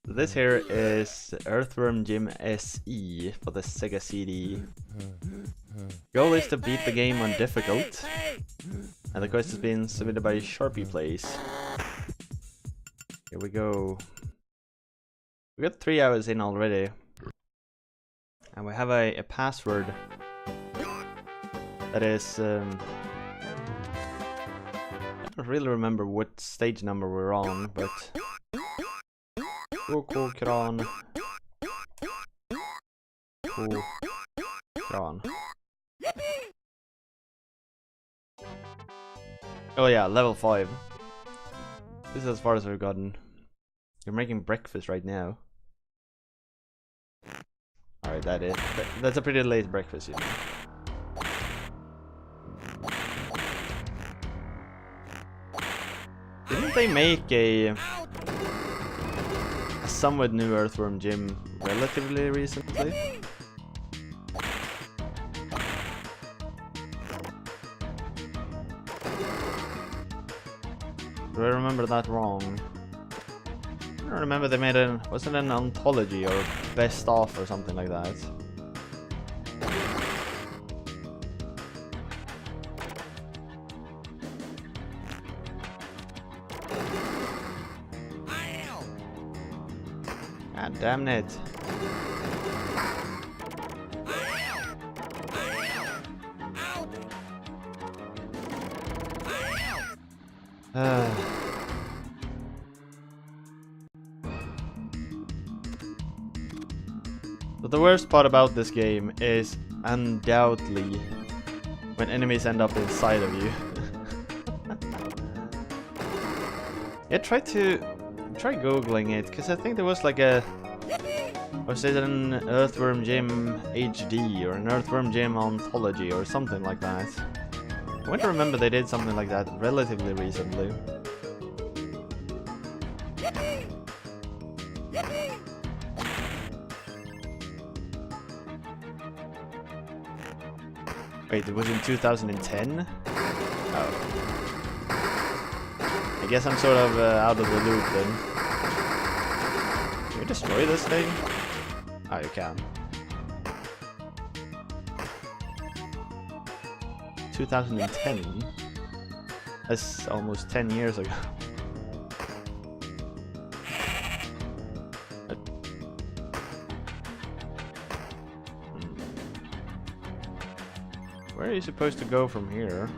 This here is Earthworm Jim SE for the Sega CD. Goal is to beat the game on difficult, and the quest has been submitted by Sharpie Plays. Here we go. We got 3 hours in already, and we have a password that is I don't really remember what stage number we're on, but Kran. Oh yeah, level 5. This is as far as we've gotten. You're making breakfast right now. Alright, that's a pretty late breakfast, you know. Didn't they make a somewhat new Earthworm Jim relatively recently? Do I remember that wrong? I don't remember they made wasn't it an anthology or best of or something like that? God damn it. But the worst part about this game is undoubtedly when enemies end up inside of you. Yeah, try googling it, because I think there was like a, was it an Earthworm Jim HD or an Earthworm Jim anthology or something like that. I want to remember they did something like that relatively recently. Wait, it was in 2010? Oh. I guess I'm sort of out of the loop then. Can we destroy this thing? Oh, you can. 2010? That's almost 10 years ago. Where are you supposed to go from here?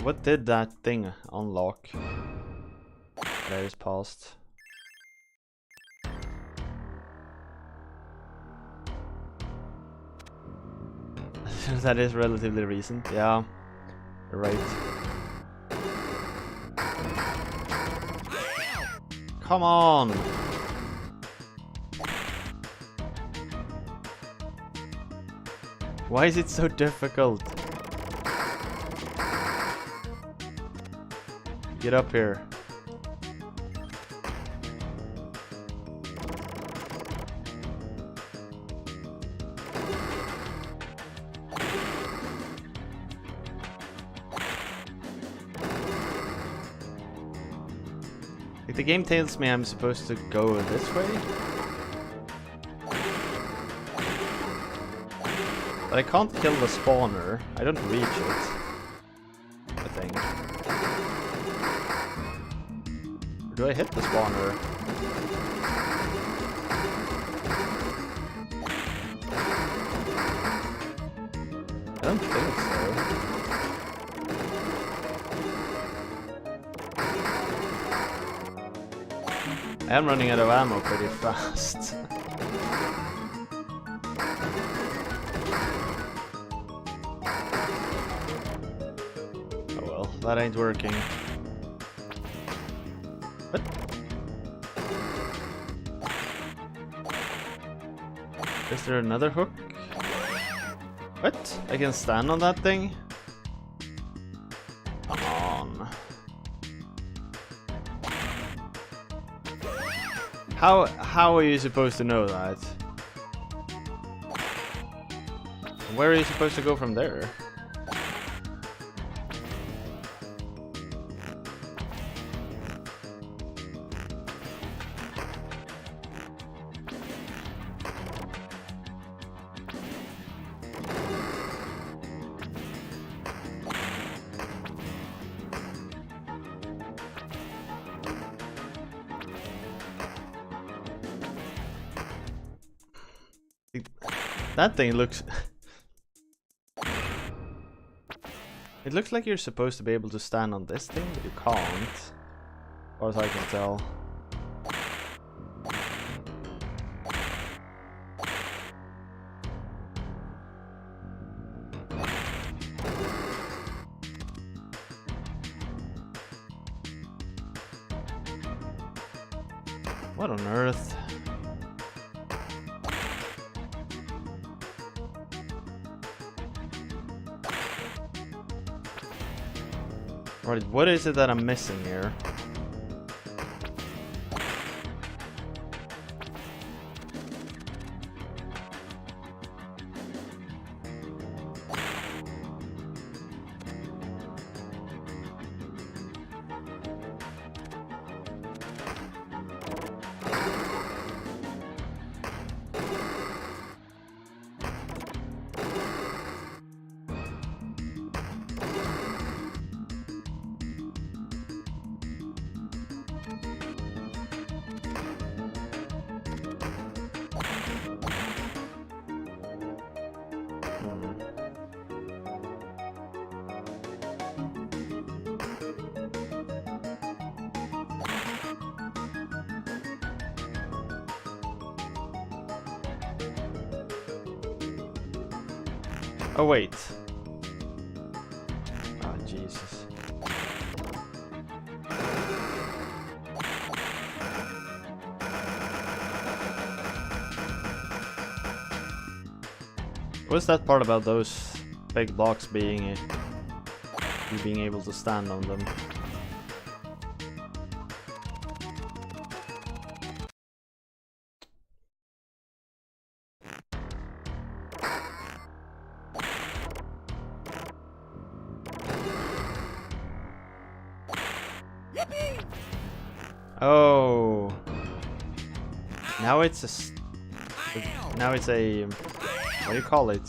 What did that thing unlock that I just passed? That is relatively recent, yeah. You're right. Come on! Why is it so difficult? Get up here. Like, the game tells me I'm supposed to go this way, but I can't kill the spawner. I don't reach it, I think. Or do I hit the spawner? I don't think so. I am running out of ammo pretty fast. Oh well, that ain't working. What? Is there another hook? What? I can stand on that thing? Come on. How are you supposed to know that? Where are you supposed to go from there? That thing looks... It looks like you're supposed to be able to stand on this thing, but you can't. As far as I can tell. What on earth? Right, what is it that I'm missing here? Oh wait. Oh Jesus. What's that part about those big blocks being you being able to stand on them? Oh, now it's a what do you call it?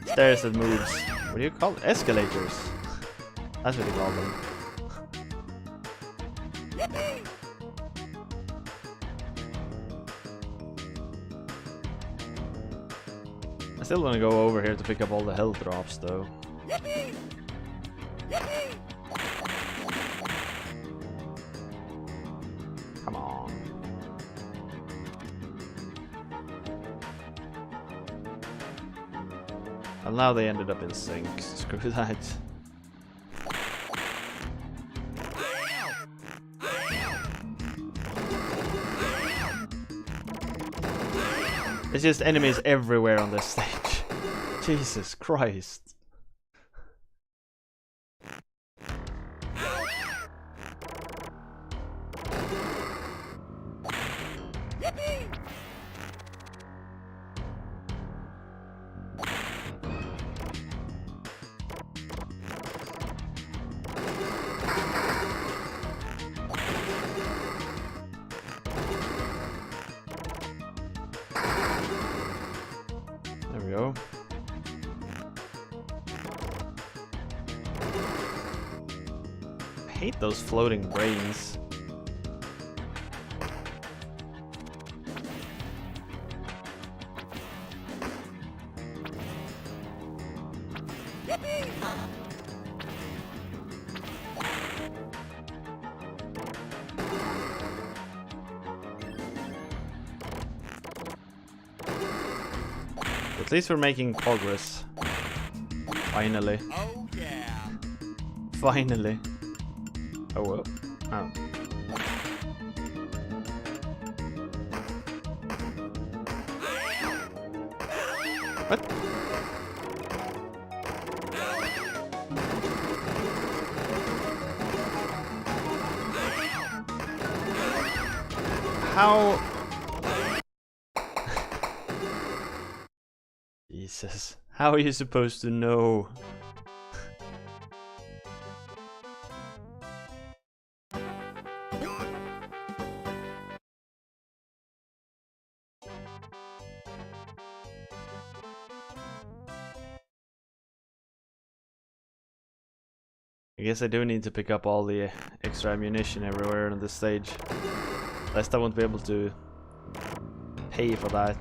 Stairs that moves. What do you call it? Escalators. That's what you call them. I still want to go over here to pick up all the health drops though. Come on. Well, now they ended up in sync. Screw that. There's just enemies everywhere on this stage. Jesus Christ. There we go. I hate those floating brains. At least we're making progress. Finally. Oh yeah. Finally. Oh well. Oh. What? how... Jesus. How are you supposed to know? I guess I do need to pick up all the extra ammunition everywhere on this stage. Lest I won't be able to pay for that.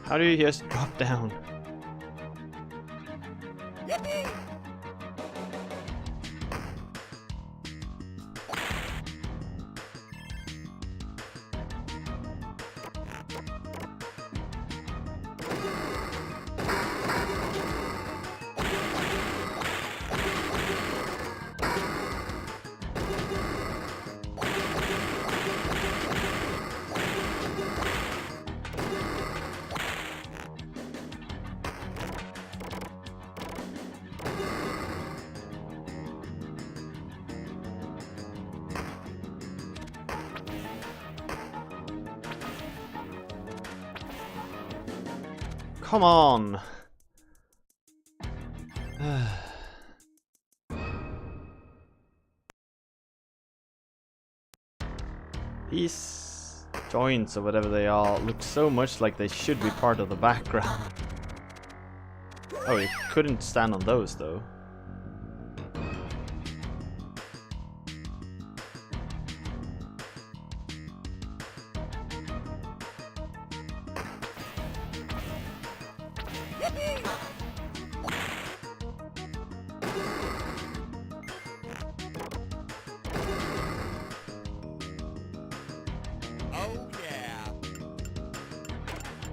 How do you just drop down? Come on! These joints or whatever they are look so much like they should be part of the background. Oh, you couldn't stand on those though.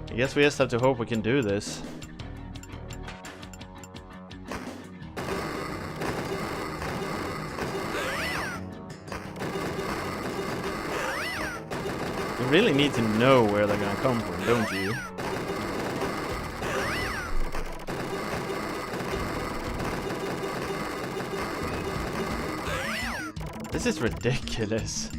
I guess we just have to hope we can do this. You really need to know where they're gonna come from, don't you? This is ridiculous.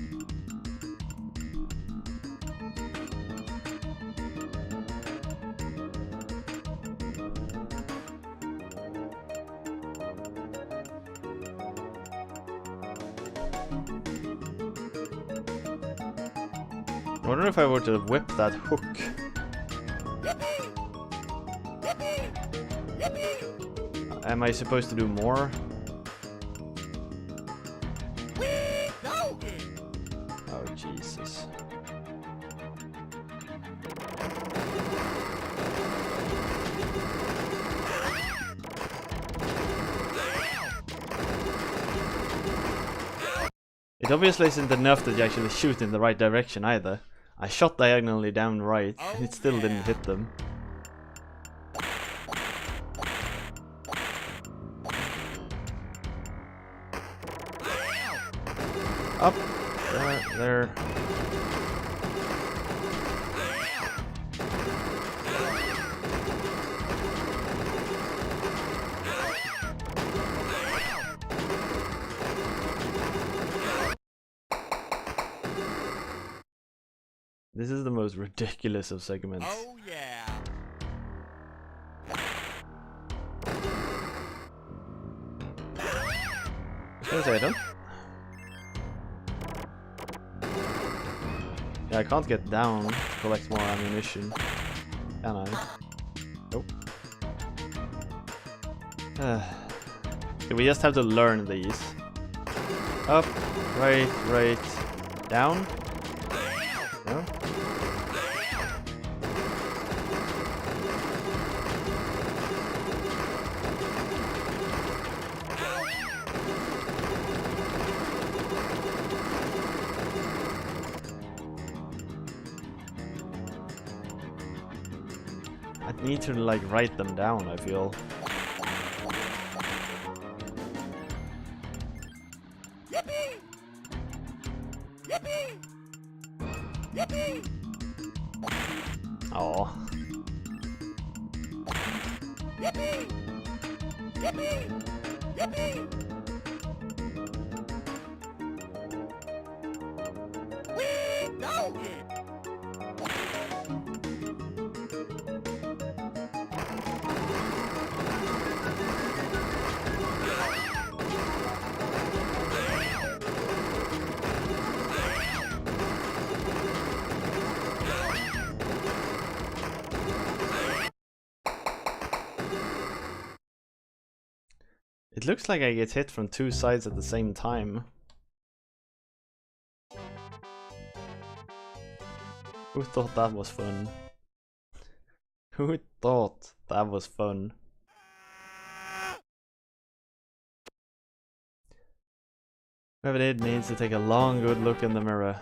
I wonder if I were to whip that hook. Am I supposed to do more? Oh, Jesus. It obviously isn't enough that you actually shoot in the right direction either. I shot diagonally down right, and it still didn't hit them. Up! There. This is the most ridiculous of segments. Oh yeah. Can I say them? Yeah, I can't get down to collect more ammunition. Can I? Nope. We just have to learn these. Up, right, down. No? I need to like write them down, I feel. Oh. It looks like I get hit from two sides at the same time. Who thought that was fun? Who thought that was fun? Whoever did needs to take a long good look in the mirror.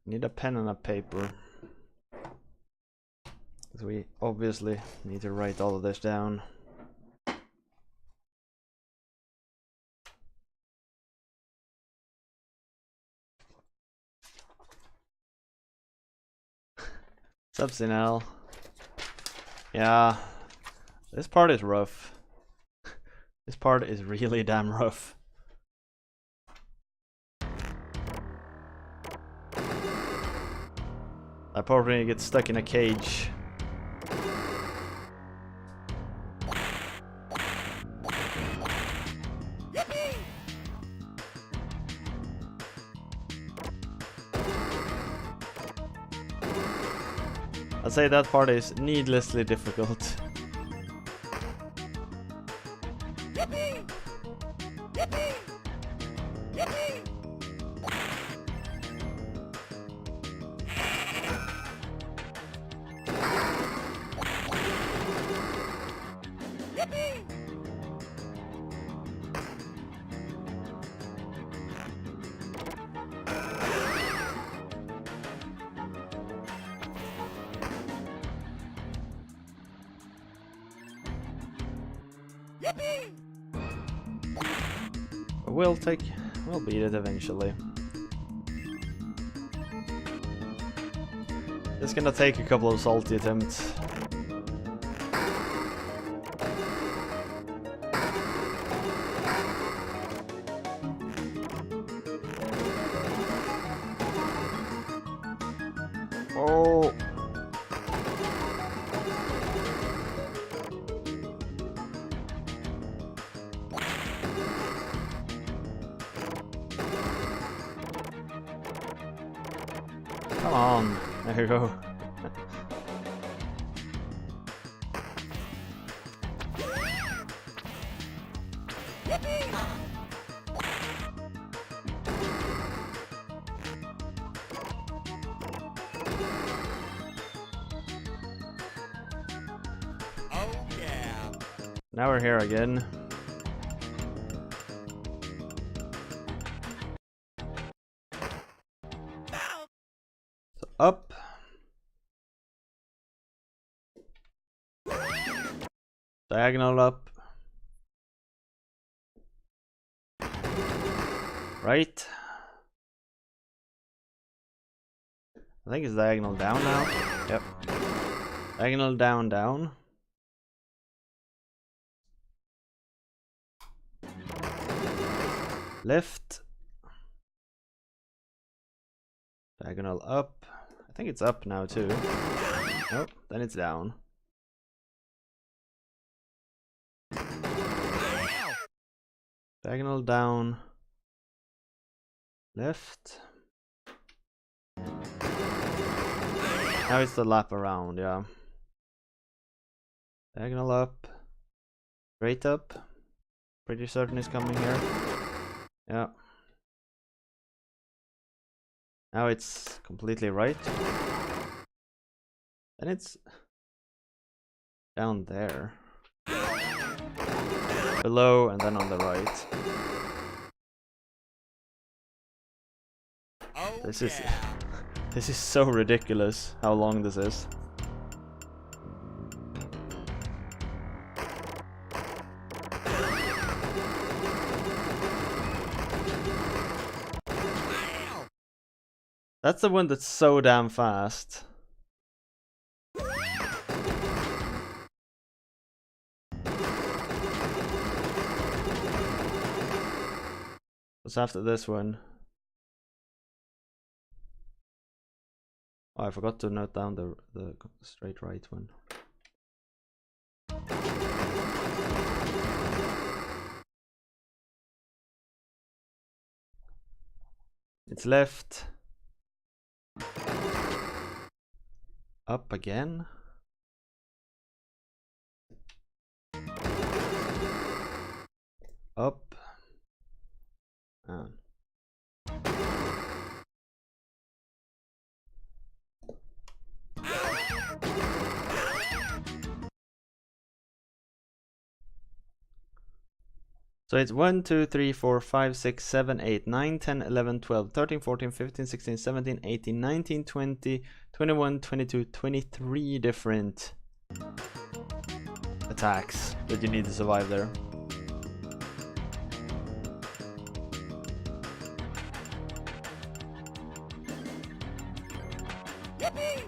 Need a pen and a paper. Because we obviously need to write all of this down. What's up, Sinel? Yeah, this part is rough. This part is really damn rough. I probably get stuck in a cage. I'd say that part is needlessly difficult. We'll beat it eventually. It's gonna take a couple of salty attempts. Oh! Come on, there you go. Oh yeah. Now we're here again. So up. Diagonal up. Right. I think it's diagonal down now. Yep. Diagonal down, down. Left. Diagonal up. I think it's up now too. Nope, then it's down. Diagonal down. Left. Now it's the lap around, yeah. Diagonal up. Straight up. Pretty certain it's coming here. Yeah. Now it's completely right. And it's down there. Below and then on the right. Oh, This is yeah. this is so ridiculous how long this is. That's the one that's so damn fast. What's after this one? Oh, I forgot to note down the straight right one. It's left. Up again. Up. And so it's 1, 2, 3, 4, 5, 6, 7, 8, 9, 10, 11, 12, 13, 14, 15, 16, 17, 18, 19, 20, 21, 22, 23 different attacks that you need to survive there. Yippee!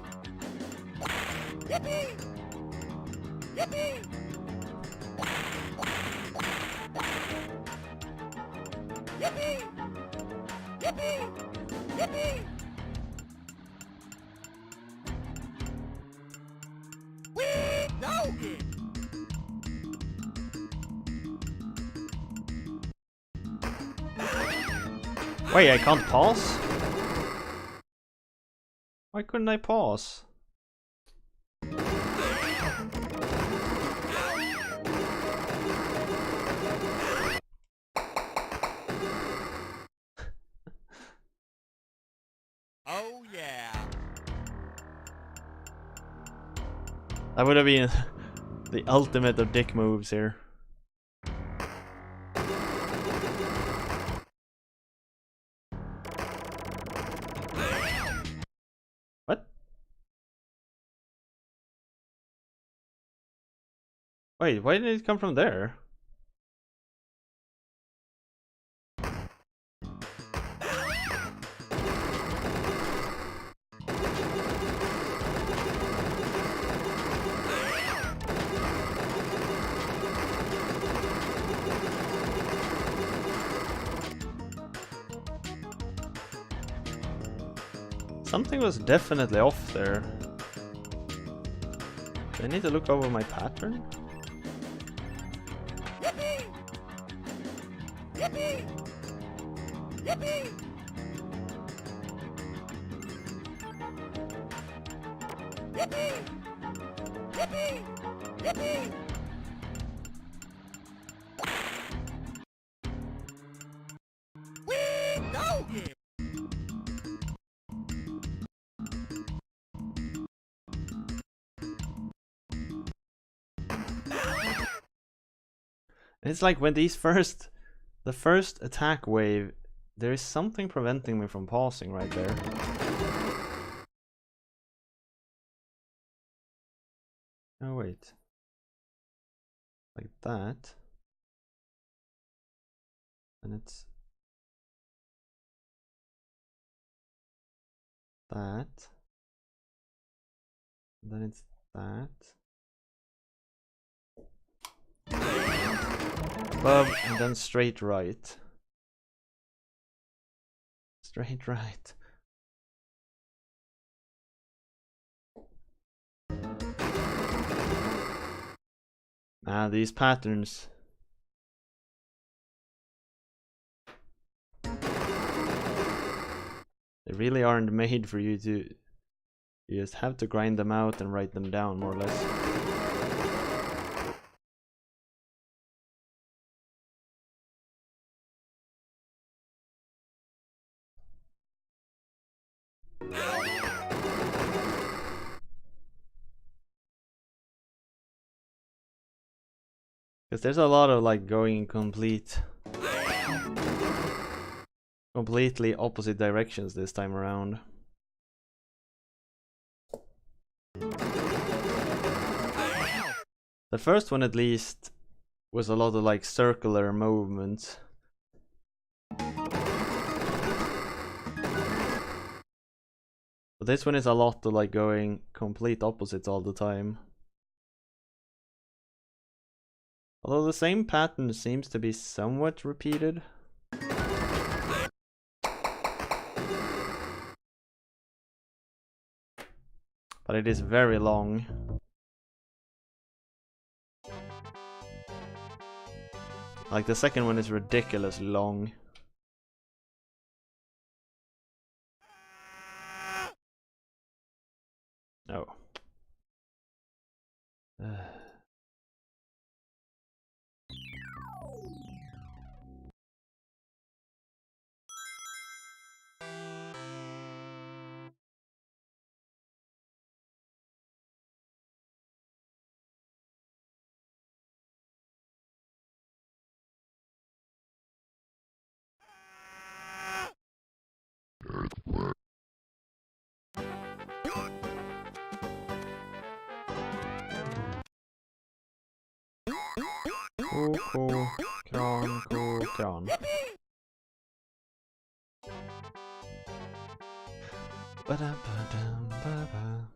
Yippee! Yippee! Yippee! Yippee! Yippee! Whee! Doggy! Wait, I can't pause? Why couldn't I pause? Oh, yeah. That would have been the ultimate of dick moves here. What? Wait, why did it come from there? Something was definitely off there. Do I need to look over my pattern? Yippee! Yippee! Yippee! Yippee! Yippee! Yippee! Whee! Doggy! It's like when the first attack wave, there is something preventing me from pausing right there. Oh wait. Like that. And it's that. And then it's that. Above and then straight right. Straight right. Ah, these patterns. They really aren't made for you to... You just have to grind them out and write them down, more or less. Because there's a lot of like going completely opposite directions this time around. The first one at least was a lot of like circular movements. But this one is a lot of like going complete opposites all the time. Although the same pattern seems to be somewhat repeated. But it is very long. Like the second one is ridiculously long. Oh. Kran. Ba-da-ba-dum-ba-ba.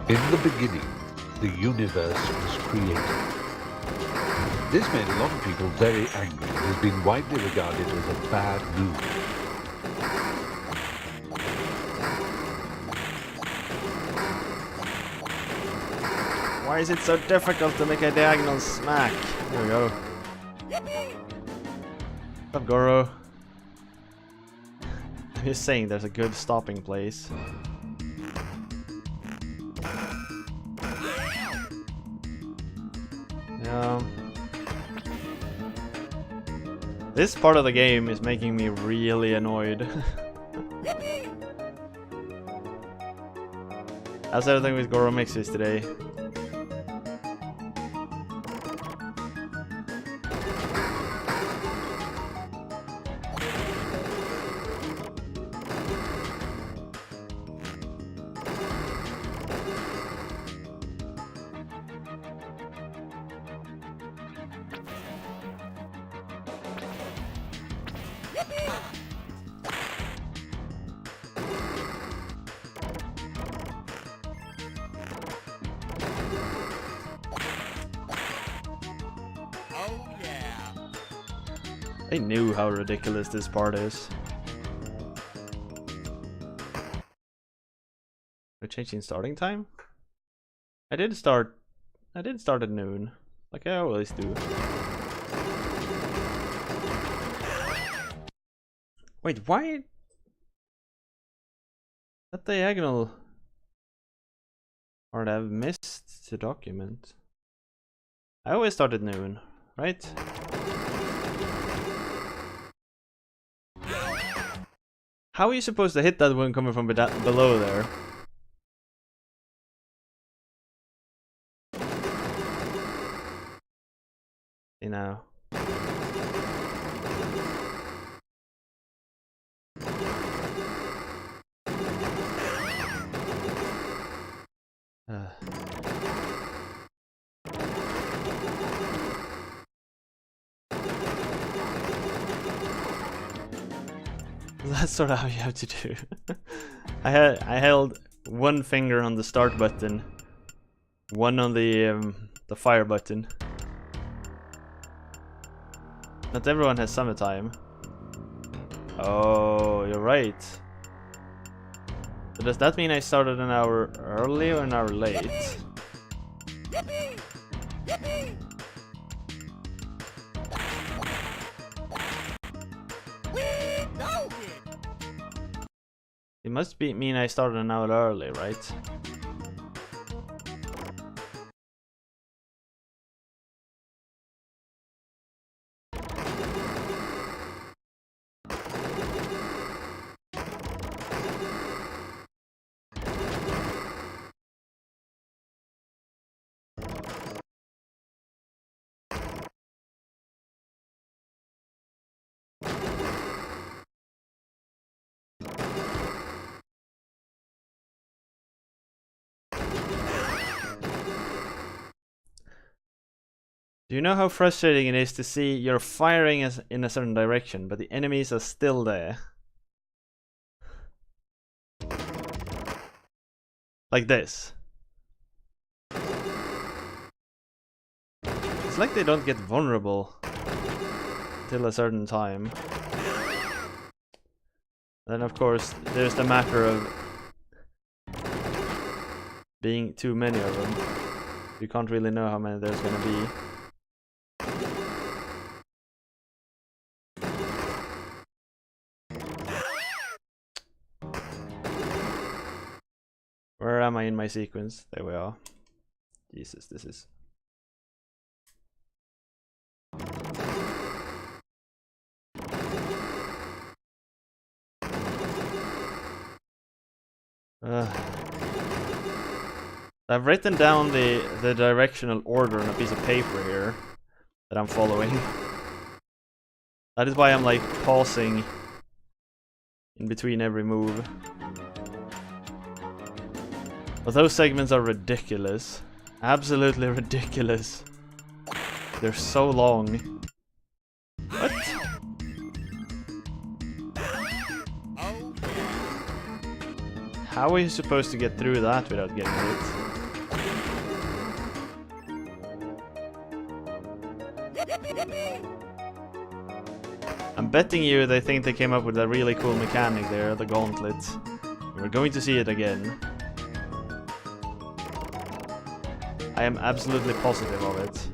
In the beginning, the universe was created. This made a lot of people very angry. It has been widely regarded as a bad move. Why is it so difficult to make a diagonal smack? There we go. What's up, Goro? I'm just saying there's a good stopping place. Yeah. This part of the game is making me really annoyed. How's everything with Goro mixes today? I knew how ridiculous this part is. We're changing starting time? I did start at noon, like I always do. Wait, why? That diagonal part I've missed to document. I always start at noon, right? How are you supposed to hit that one coming from below there? See now. That's sort of how you have to do. I held one finger on the start button, one on the fire button. Not everyone has summertime. Oh, you're right. So does that mean I started an hour early or an hour late? Yippee! Yippee! Whee! Go! It must mean I started an hour early, right? Do you know how frustrating it is to see you're firing in a certain direction, but the enemies are still there? Like this. It's like they don't get vulnerable till a certain time. Then of course there's the matter of being too many of them. You can't really know how many there's gonna be. Where am I in my sequence? There we are. Jesus, this is... I've written down the directional order on a piece of paper here that I'm following. That is why I'm like pausing in between every move. But those segments are ridiculous. Absolutely ridiculous. They're so long. What? How are you supposed to get through that without getting hit? I'm betting you they think they came up with a really cool mechanic there, the gauntlet. We're going to see it again. I am absolutely positive of it.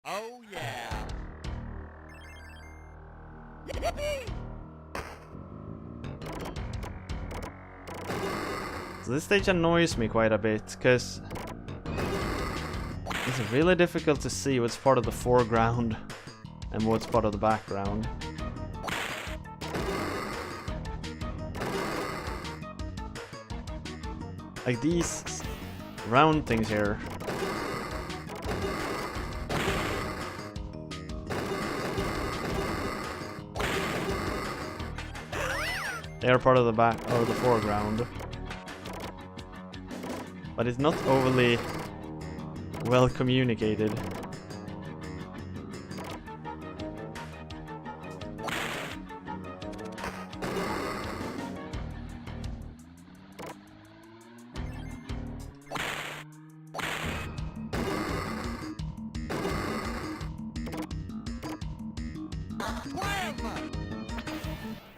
Oh yeah! So this stage annoys me quite a bit, because it's really difficult to see what's part of the foreground and what's part of the background. Like these round things here. They are part of the back or the foreground. But it's not overly well communicated.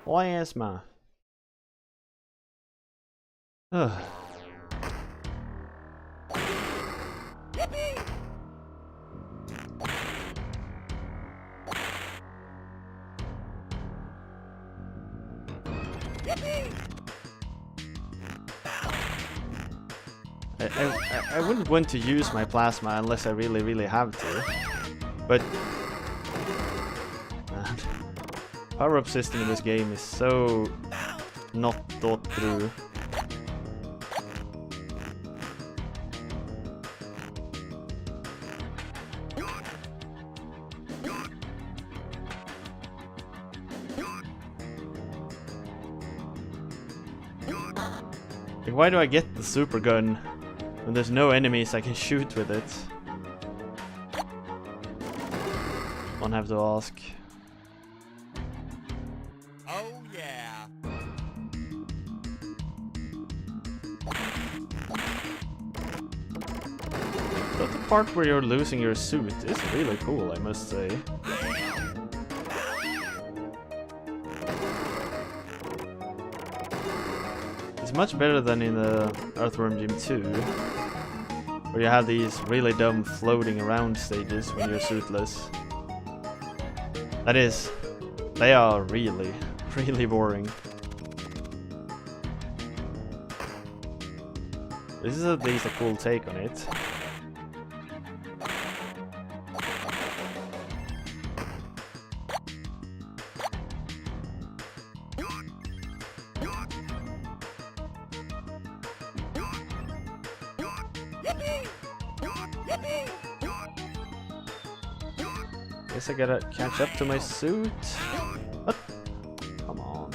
Plasma. Ugh. I wouldn't want to use my plasma unless I really have to, but power-up system in this game is so not thought through. Like, why do I get the super gun when there's no enemies I can shoot with it? One have to ask. Oh yeah. But the part where you're losing your suit is really cool, I must say. It's much better than in the Earthworm Jim 2, where you have these really dumb floating around stages when you're suitless. That is, they are really, really boring. This is at least a cool take on it. Guess I gotta catch up to my suit. What? Come on.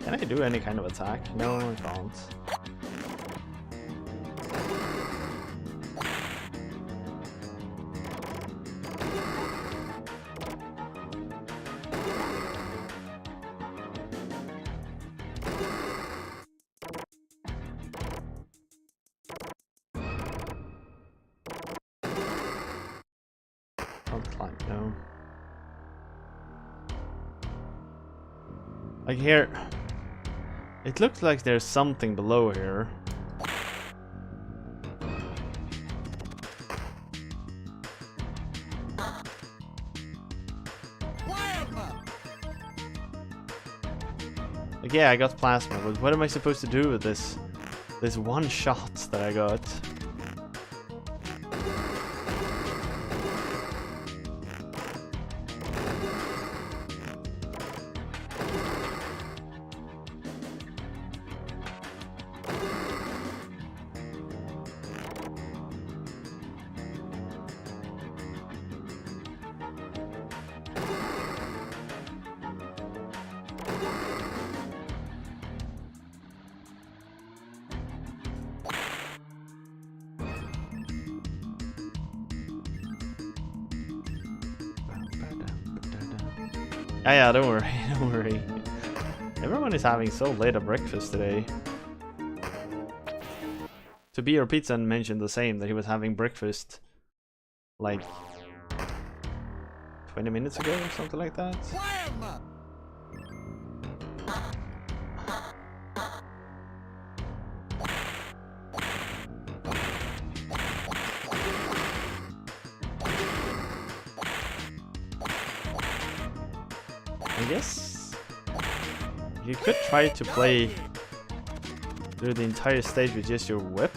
Can I do any kind of attack? No, I can't. No. Like here, it looks like there's something below here. Like, yeah, I got plasma, but what am I supposed to do with this one shot that I got? Yeah, don't worry, don't worry. Everyone is having so late a breakfast today. To be your pizza mentioned the same, that he was having breakfast like 20 minutes ago or something like that. I guess you could try to play through the entire stage with just your whip.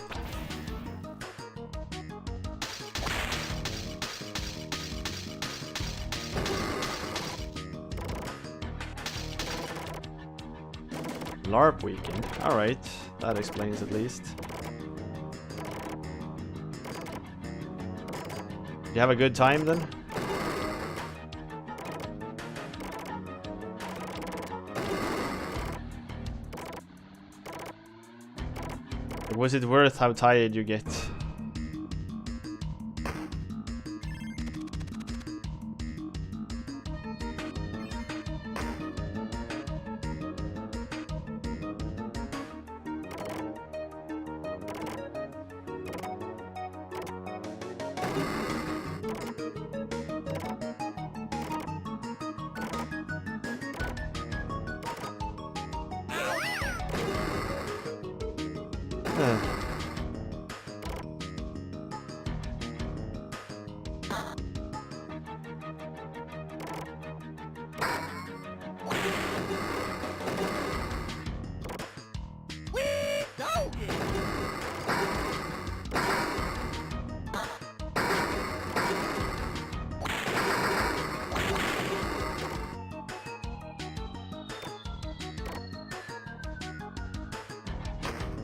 LARP weekend. Alright, that explains at least. You have a good time then? Was it worth how tired you get?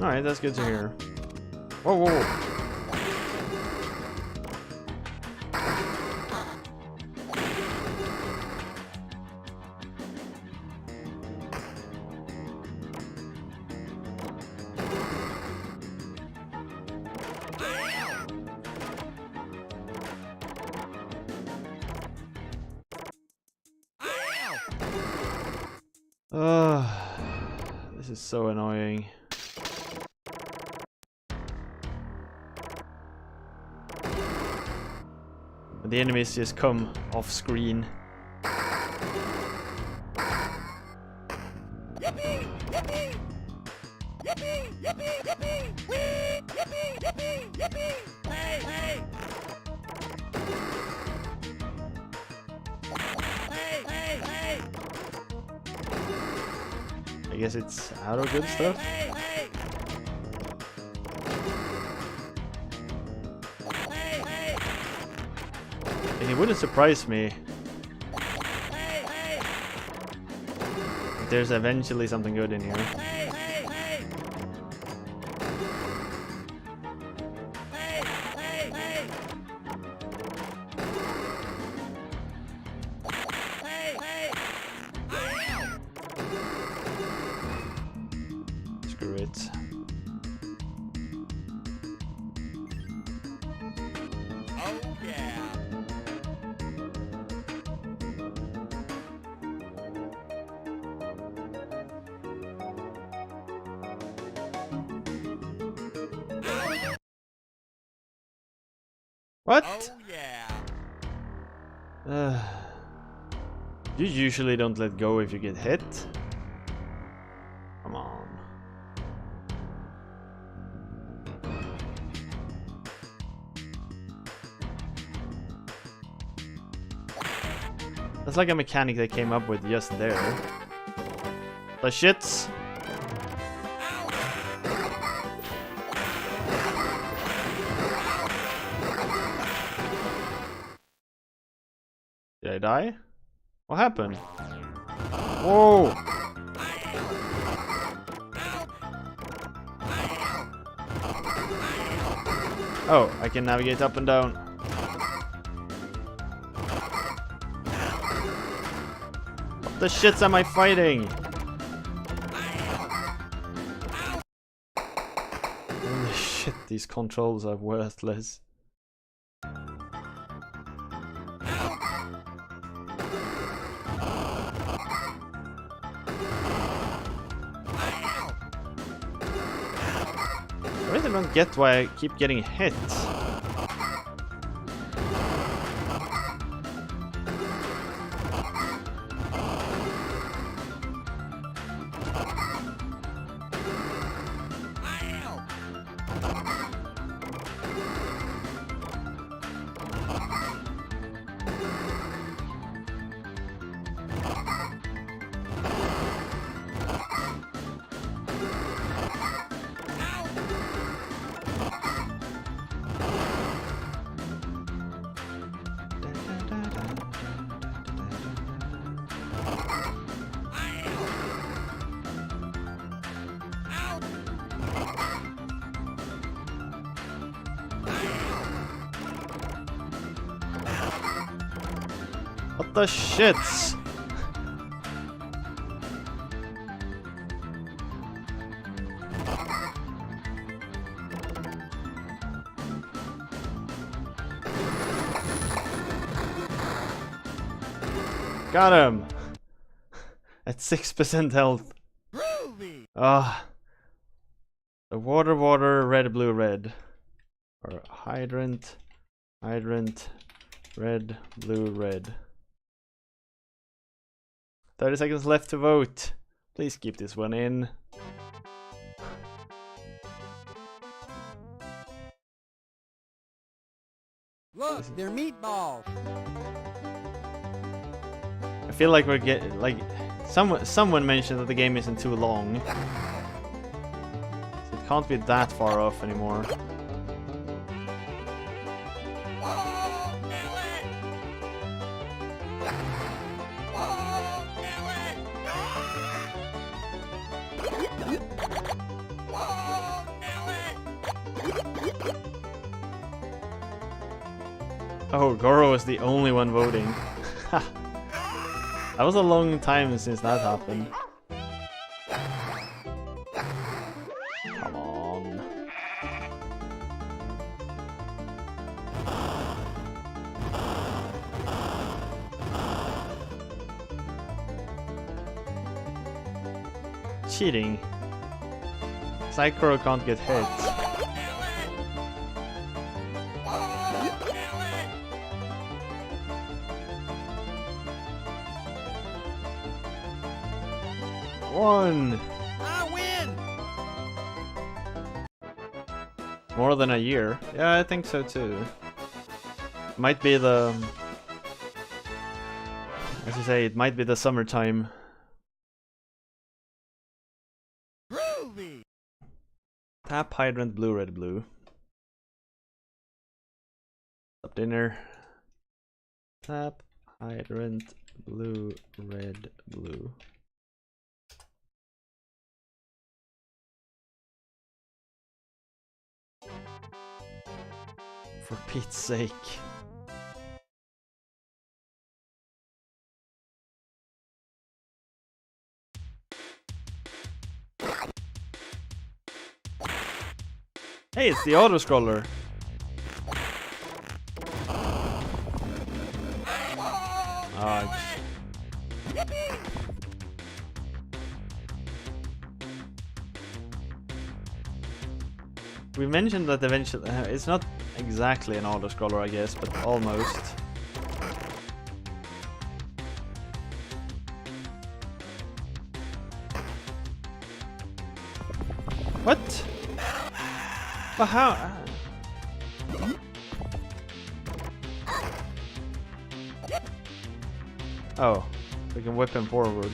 Alright, that's good to hear. Whoa, whoa, whoa. This is so annoying. The enemies just come off screen. I guess it's out of good stuff. And it wouldn't surprise me if there's eventually something good in here. Screw it. Oh yeah. What? Oh yeah. You usually don't let go if you get hit. Come on. That's like a mechanic they came up with just there. The shits. Did I die? What happened? Whoa! Oh, I can navigate up and down. What the shits am I fighting? Holy shit, these controls are worthless. I really don't get why I keep getting hit. What the shits? Got him! At 6% health. Ah. The water, water, red, blue, red. Or hydrant, hydrant, red, blue, red. 30 seconds left to vote. Please keep this one in. Look, they're meatballs. I feel like we're getting like someone mentioned that the game isn't too long. So it can't be that far off anymore. Oh, Goro was the only one voting. That was a long time since that happened. Come on. Cheating. Psycho can't get hit. One. I win. More than a year. Yeah, I think so too. Might be the... As you say, it might be the summertime. Groovy. Tap hydrant blue, red, blue. Up dinner. Tap hydrant blue, red, blue. For Pete's sake. Hey, it's the auto-scroller. We mentioned that eventually it's not exactly an auto-scroller, I guess, but almost. What? But how? Oh, we can whip him forward.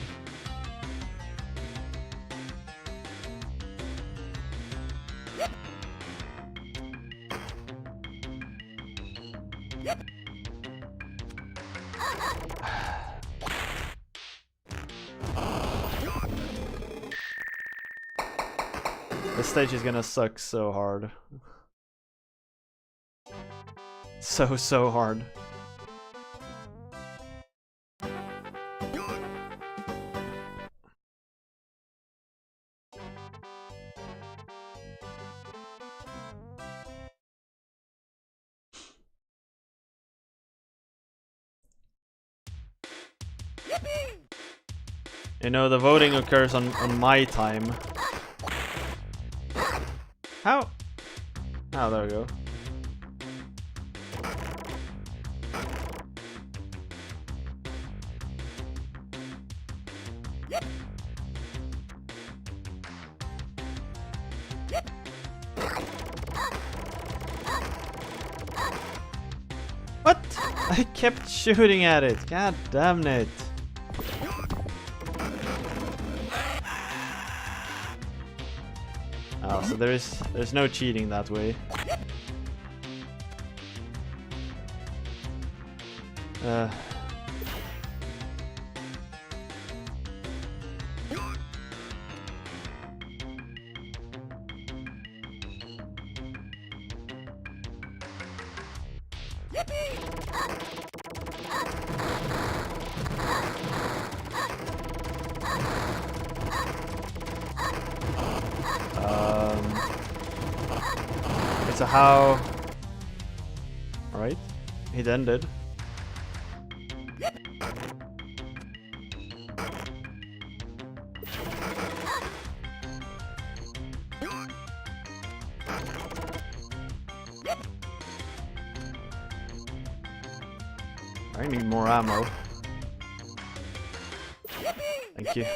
This stage is gonna suck so hard. So hard. You know, the voting occurs on my time. How? Oh, there we go. What? I kept shooting at it. God damn it. Oh, so there's no cheating that way. So how? All right, it ended. I need more ammo. Thank you.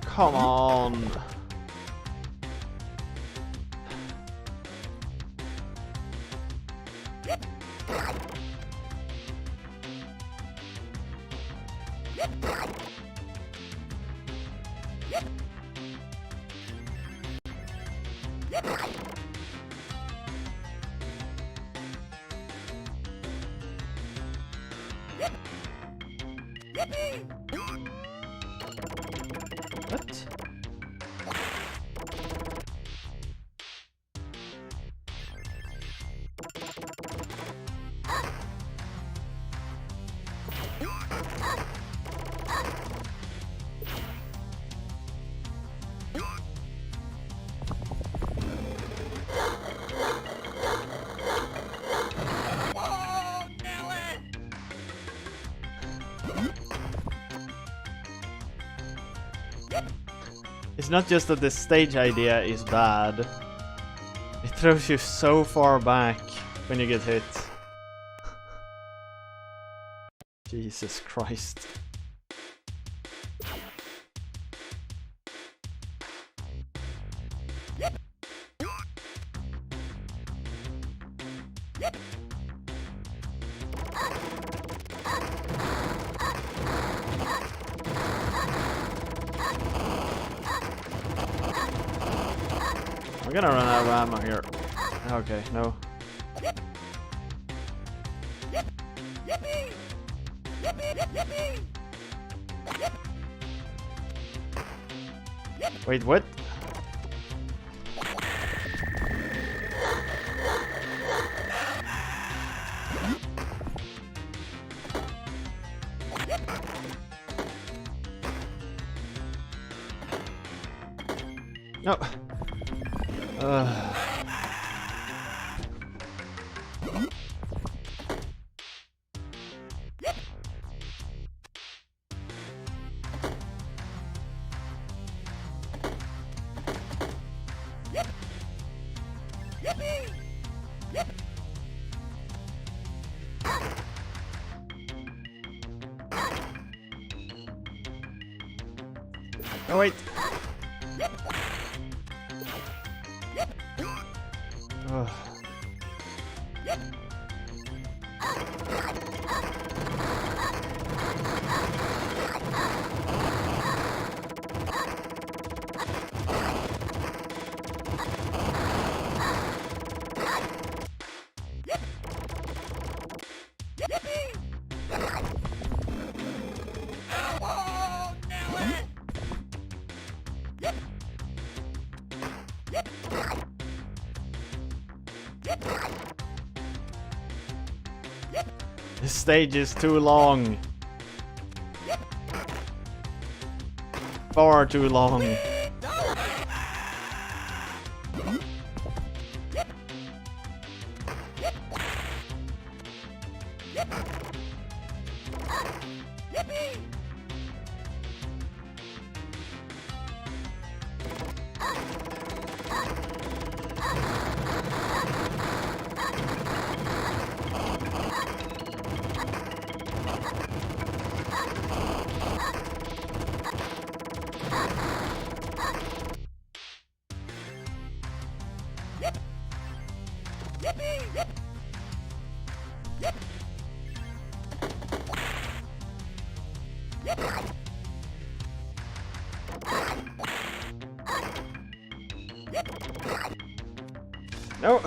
Come on. What? It's not just that the stage idea is bad. It throws you so far back when you get hit. Jesus Christ. I'm gonna run out of ammo here. Okay, no. Wait, what? No. Oh wait. Ugh. This stage is too long. Far too long. No.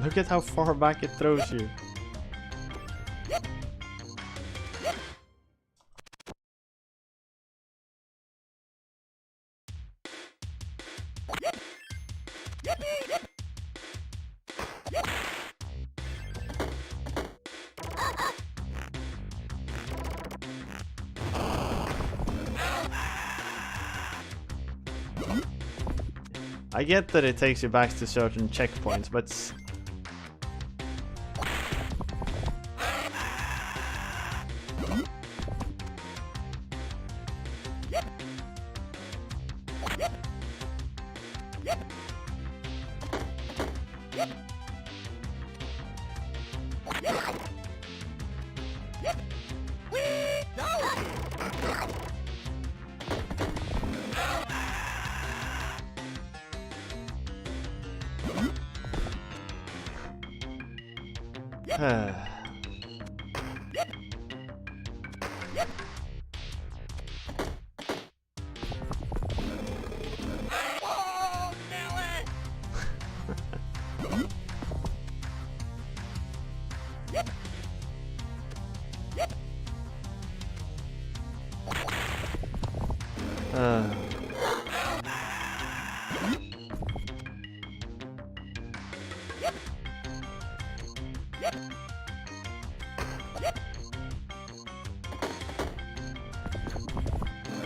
Look at how far back it throws you. I get that it takes you back to certain checkpoints, but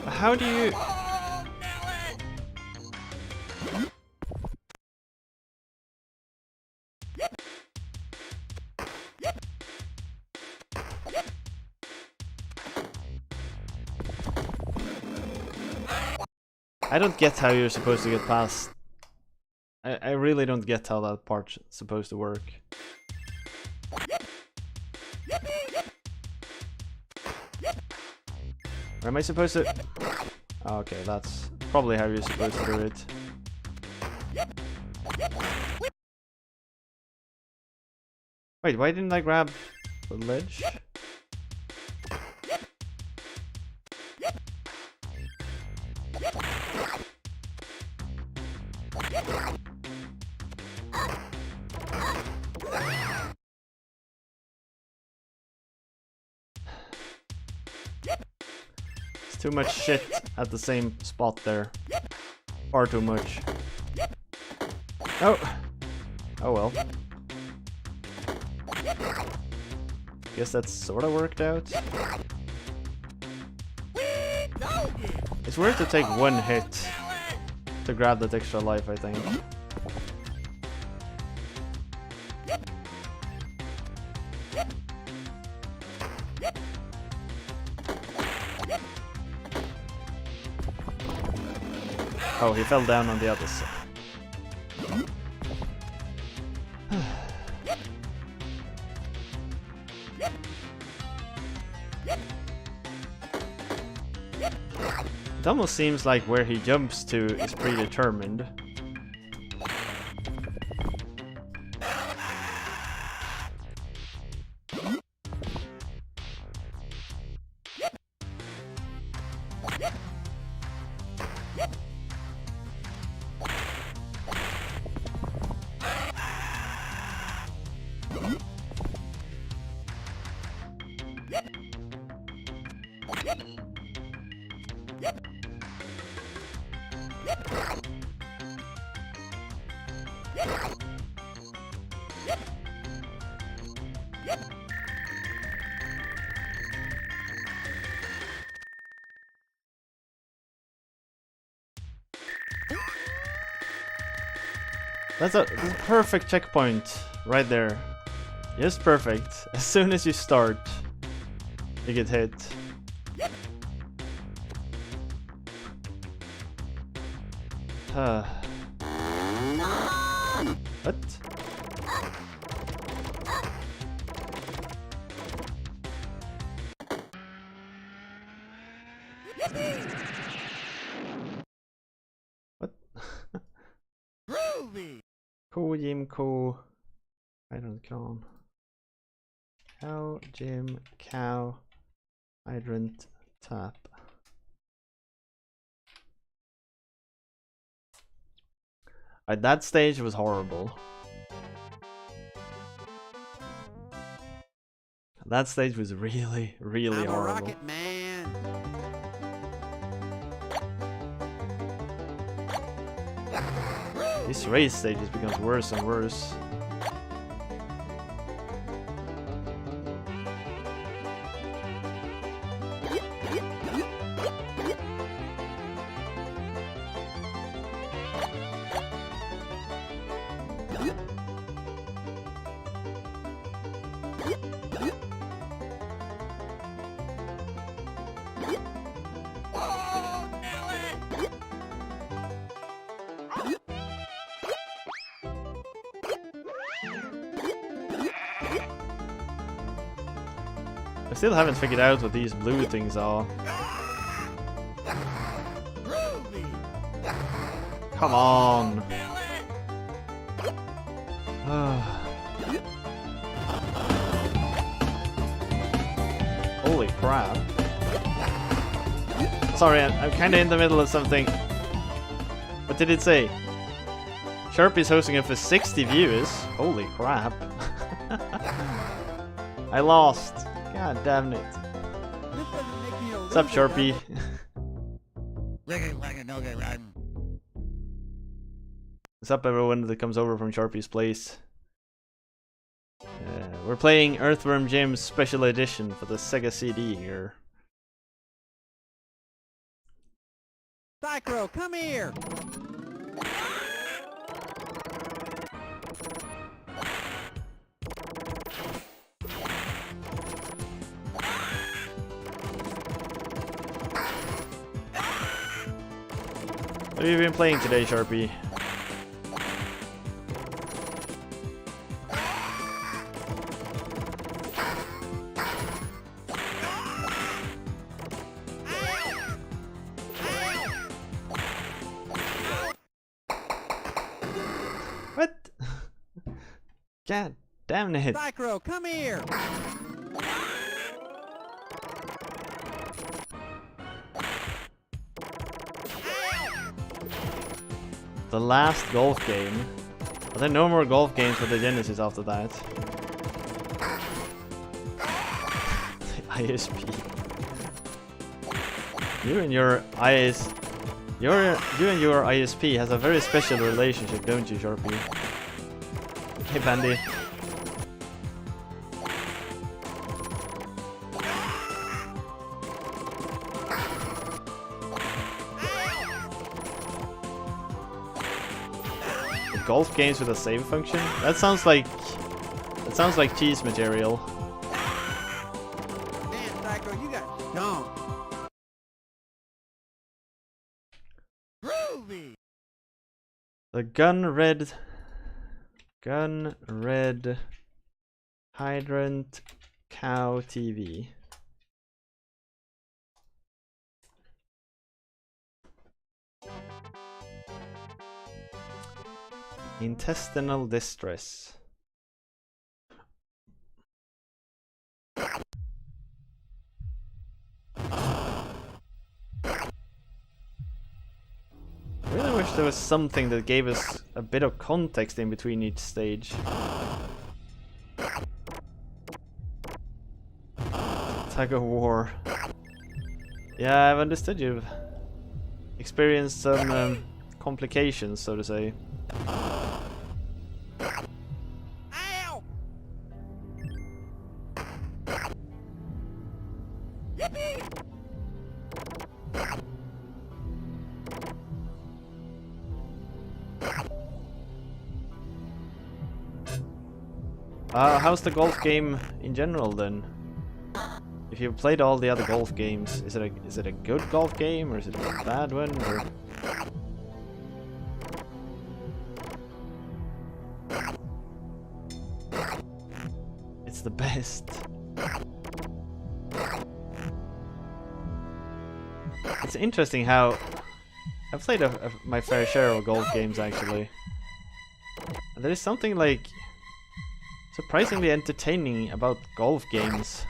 How do you... I don't get how you're supposed to get past. I really don't get how that part's supposed to work. Or am I supposed to... Oh, okay, that's probably how you're supposed to do it. Wait, why didn't I grab the ledge? It's too much shit at the same spot there. Far too much. Oh! Oh well. Guess that's sorta worked out. It's worth to take one hit to grab that extra life, I think. Oh, he fell down on the other side. It almost seems like where he jumps to is predetermined. That's a perfect checkpoint right there. Just perfect. As soon as you start, you get hit. What? What? Cool, Jim, cool. Hydrant clone. Cow, Jim, cow, hydrant, tap. That stage was horrible. That stage was really, really I'm horrible. a rocket man. This race stage just becomes worse and worse. I still haven't figured out what these blue things are. Come on! Holy crap. Sorry, I'm kinda in the middle of something. What did it say? Sharpie's hosting it for 60 viewers? Holy crap. I lost. God damn it. What's up, Sharpie? What's up, everyone that comes over from Sharpie's place? we're playing Earthworm Jim Special Edition for the Sega CD here. Psycho, come here! What have you been playing today, Sharpie? What? God damn it. Psycho, come here! The last golf game. But then no more golf games for the Genesis after that. ISP. You and your ISP has a very special relationship, don't you, Sharpie? Hey, Bandy. Golf games with a save function? That sounds like cheese material. Man, Psycho, you got stomped. Groovy! The gun red hydrant cow TV. Intestinal distress. I really wish there was something that gave us a bit of context in between each stage. Tug of war. Yeah, I've understood you've experienced some complications, so to say. Ow! Yippee! How's the golf game in general then? If you've played all the other golf games, is it a good golf game or is it a bad one? Or... It's the best. It's interesting how I've played my fair share of golf games actually. And there is something like surprisingly entertaining about golf games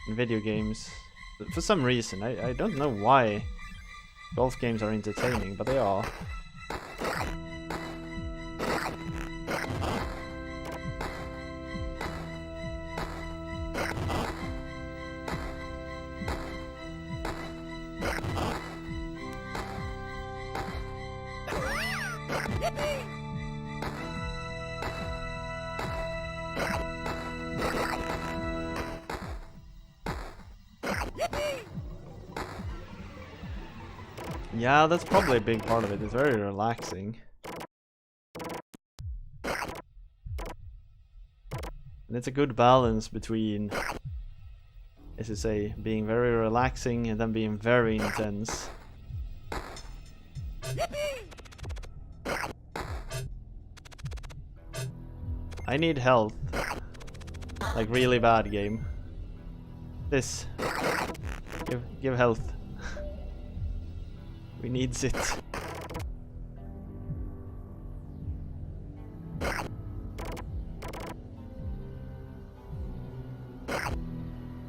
in video games. For some reason, I don't know why golf games are entertaining, but they are. Yeah, that's probably a big part of it. It's very relaxing. And it's a good balance between, as I say, being very relaxing and then being very intense. I need health. Like really bad game. This. Give health. We needs it.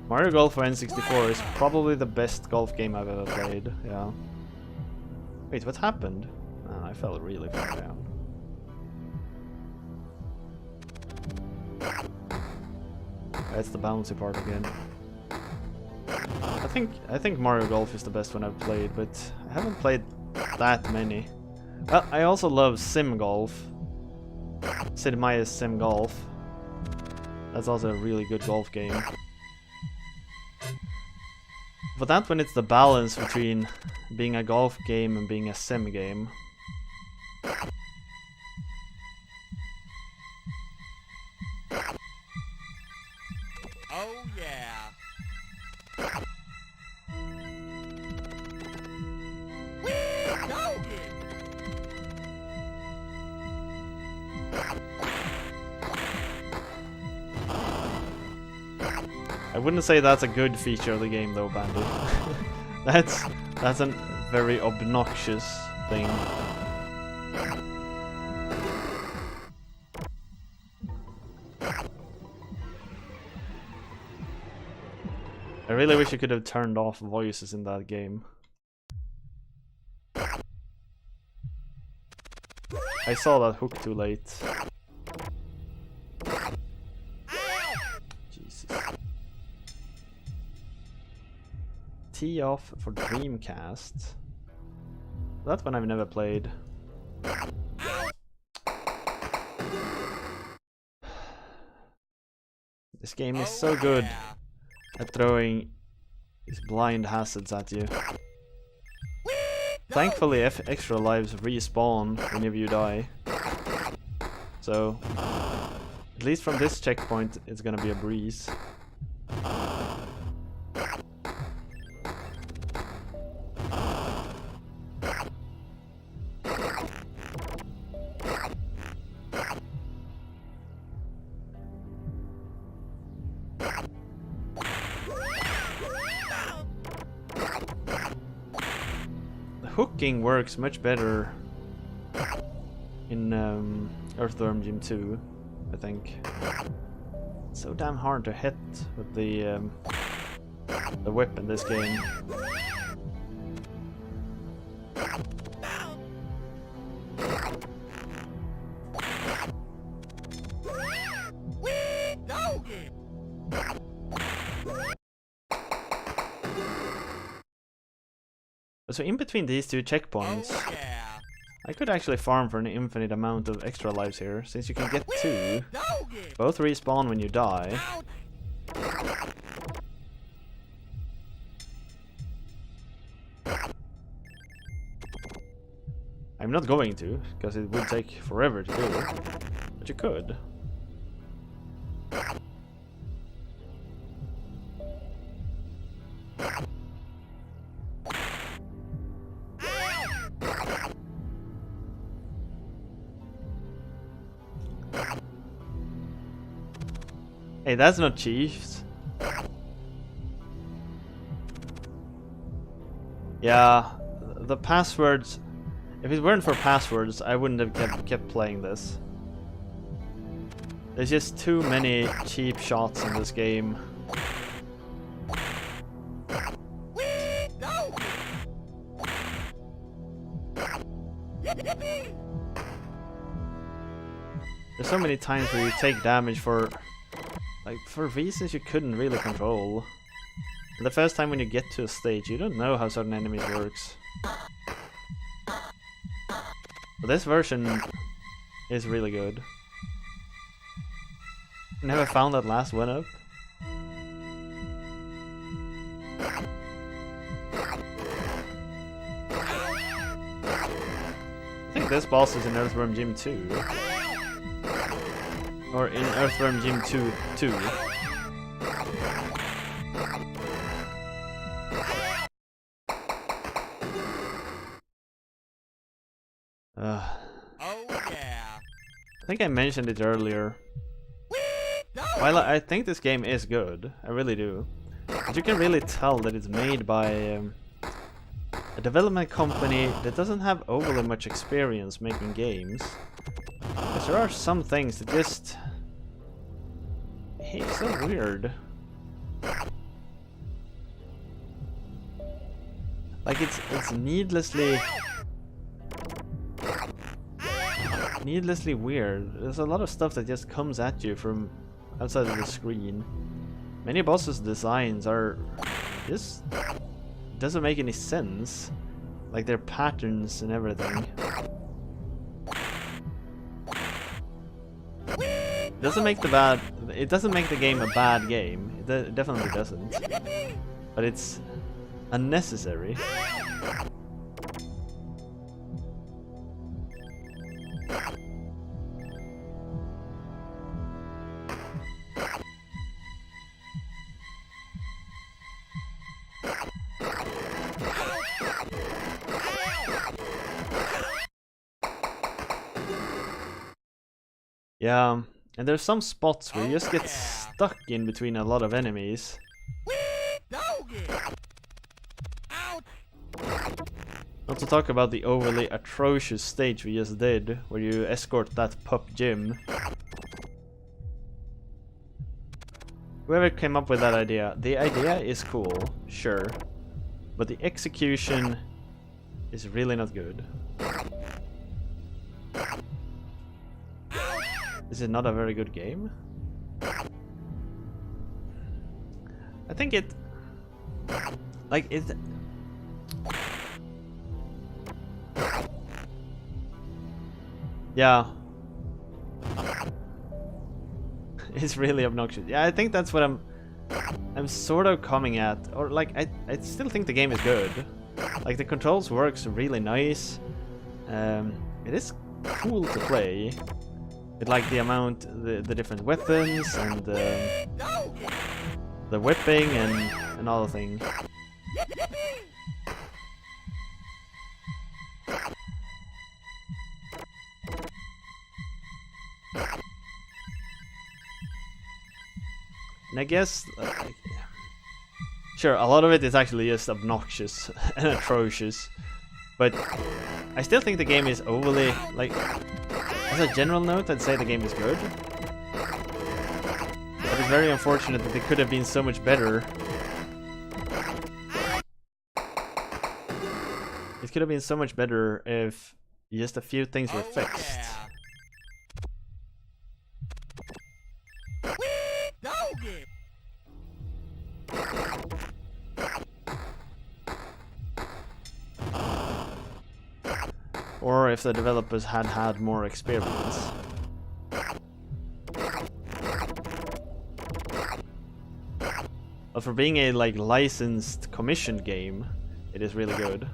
Mario Golf for N64 is probably the best golf game I've ever played, yeah. Wait, what happened? Oh, I fell really far down. That's the bouncy part again. I think Mario Golf is the best one I've played, but I haven't played that many. Well, I also love Sim Golf. Sid Meier's Sim Golf. That's also a really good golf game. But that when it's the balance between being a golf game and being a sim game. Oh yeah. I wouldn't say that's a good feature of the game though, Bandy. that's a very obnoxious thing. I really wish you could have turned off voices in that game. I saw that hook too late. Jesus. Tee off for Dreamcast. That one I've never played. This game is so good at throwing these blind hazards at you. Thankfully, extra lives respawn whenever you die. So, at least from this checkpoint, it's gonna be a breeze. Hooking works much better in Earthworm Jim 2, I think. It's so damn hard to hit with the whip in this game. So in between these two checkpoints, I could actually farm for an infinite amount of extra lives here, since you can get two. Both respawn when you die. I'm not going to, because it would take forever to do, but you could. Hey, that's not Chiefs. Yeah, the passwords... If it weren't for passwords, I wouldn't have kept playing this. There's just too many cheap shots in this game. There's so many times where you take damage for reasons you couldn't really control. And the first time when you get to a stage, you don't know how certain enemies works. But this version is really good. Never found that last one up. I think this boss is in Earthworm Jim 2. Or in Earthworm Jim 2. Oh yeah. I think I mentioned it earlier. While I think this game is good, I really do, but you can really tell that it's made by a development company that doesn't have overly much experience making games. Because there are some things that just... Hey, so weird. Like it's needlessly weird. There's a lot of stuff that just comes at you from outside of the screen. Many bosses' designs are just doesn't make any sense. Like their patterns and everything. doesn't make it doesn't make the game a bad game. It definitely doesn't. But it's unnecessary. Yeah, and there's some spots where you just get stuck in between a lot of enemies. Not to talk about the overly atrocious stage we just did, where you escort that pup Jim. Whoever came up with that idea, the idea is cool, sure, but the execution is really not good. Is it not a very good game? I think it... like, it... yeah. It's really obnoxious. Yeah, I think that's what I'm sort of coming at. Or, like, I still think the game is good. Like, the controls works really nice. It is cool to play. It like the amount, the different weapons and the whipping and all the things. And I guess, sure, a lot of it is actually just obnoxious and atrocious, but I still think the game is overly, like, as a general note, I'd say the game is good. But it's very unfortunate that it could have been so much better. It could have been so much better if just a few things were fixed. Or if the developers had had more experience. But for being a like licensed commissioned game, it is really good.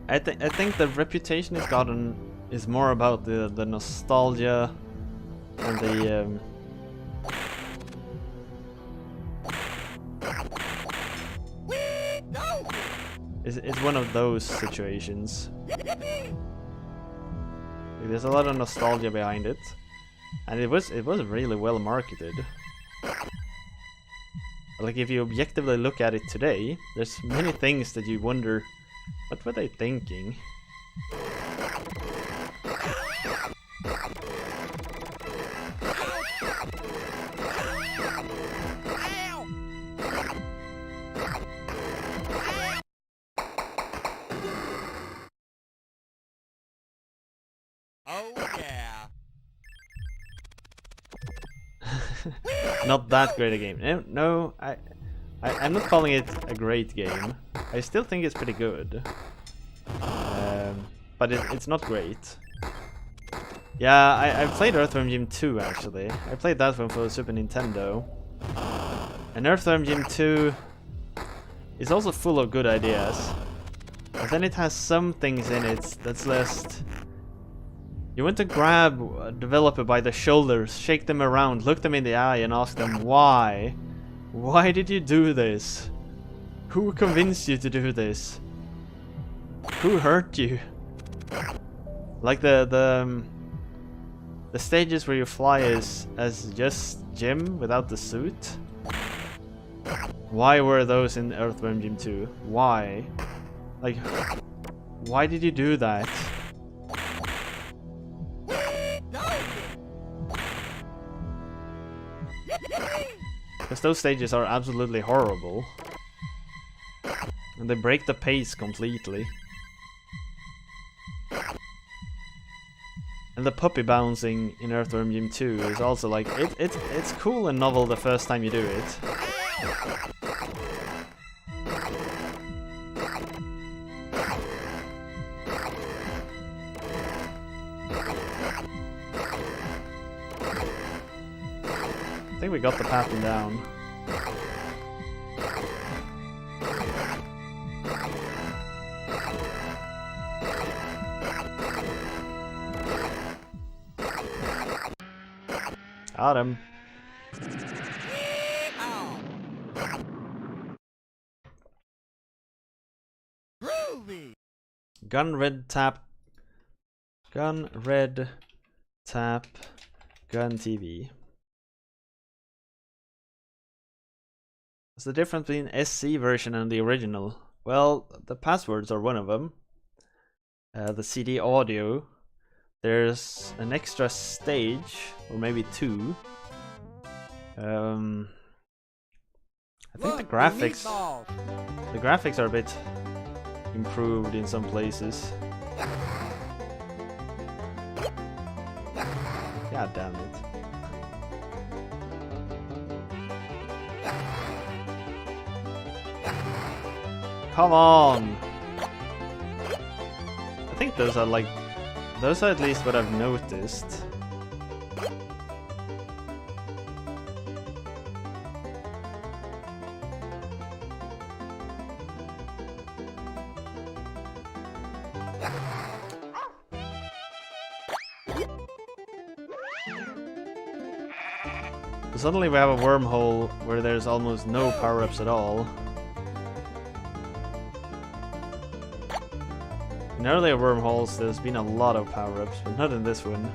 I think the reputation it's gotten is more about the nostalgia and the it's one of those situations. There's a lot of nostalgia behind it, and it was really well marketed. Like, if you objectively look at it today, there's many things that you wonder, what were they thinking? Oh yeah. Not that great a game. No, I'm not calling it a great game. I still think it's pretty good. But it's not great. Yeah, I played Earthworm Jim 2 actually. I played that one for Super Nintendo. And Earthworm Jim 2 is also full of good ideas. But then it has some things in it that's just... You want to grab a developer by the shoulders, shake them around, look them in the eye and ask them why? Why did you do this? Who convinced you to do this? Who hurt you? Like the stages where you fly as just Jim without the suit. Why were those in Earthworm Jim 2? Why? Like, why did you do that? Because those stages are absolutely horrible. And they break the pace completely. And the puppy bouncing in Earthworm Jim 2 is also like it's cool and novel the first time you do it. I think we got the pattern down. Got him. Groovy. Gun red tap. Gun red tap. Gun TV. What's the difference between SC version and the original? Well, the passwords are one of them. The CD audio. There's an extra stage, or maybe two. I think the graphics are a bit improved in some places. God damn it. Come on! I think those are like... Those are at least what I've noticed. So suddenly we have a wormhole where there's almost no power-ups at all. In earlier wormholes, there's been a lot of power-ups, but not in this one.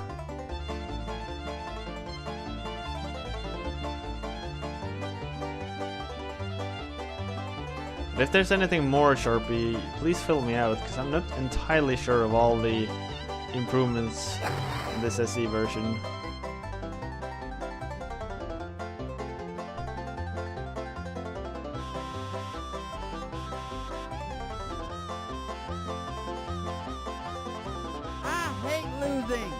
But if there's anything more, Sharpie, please fill me out, because I'm not entirely sure of all the improvements in this SE version. I hate losing.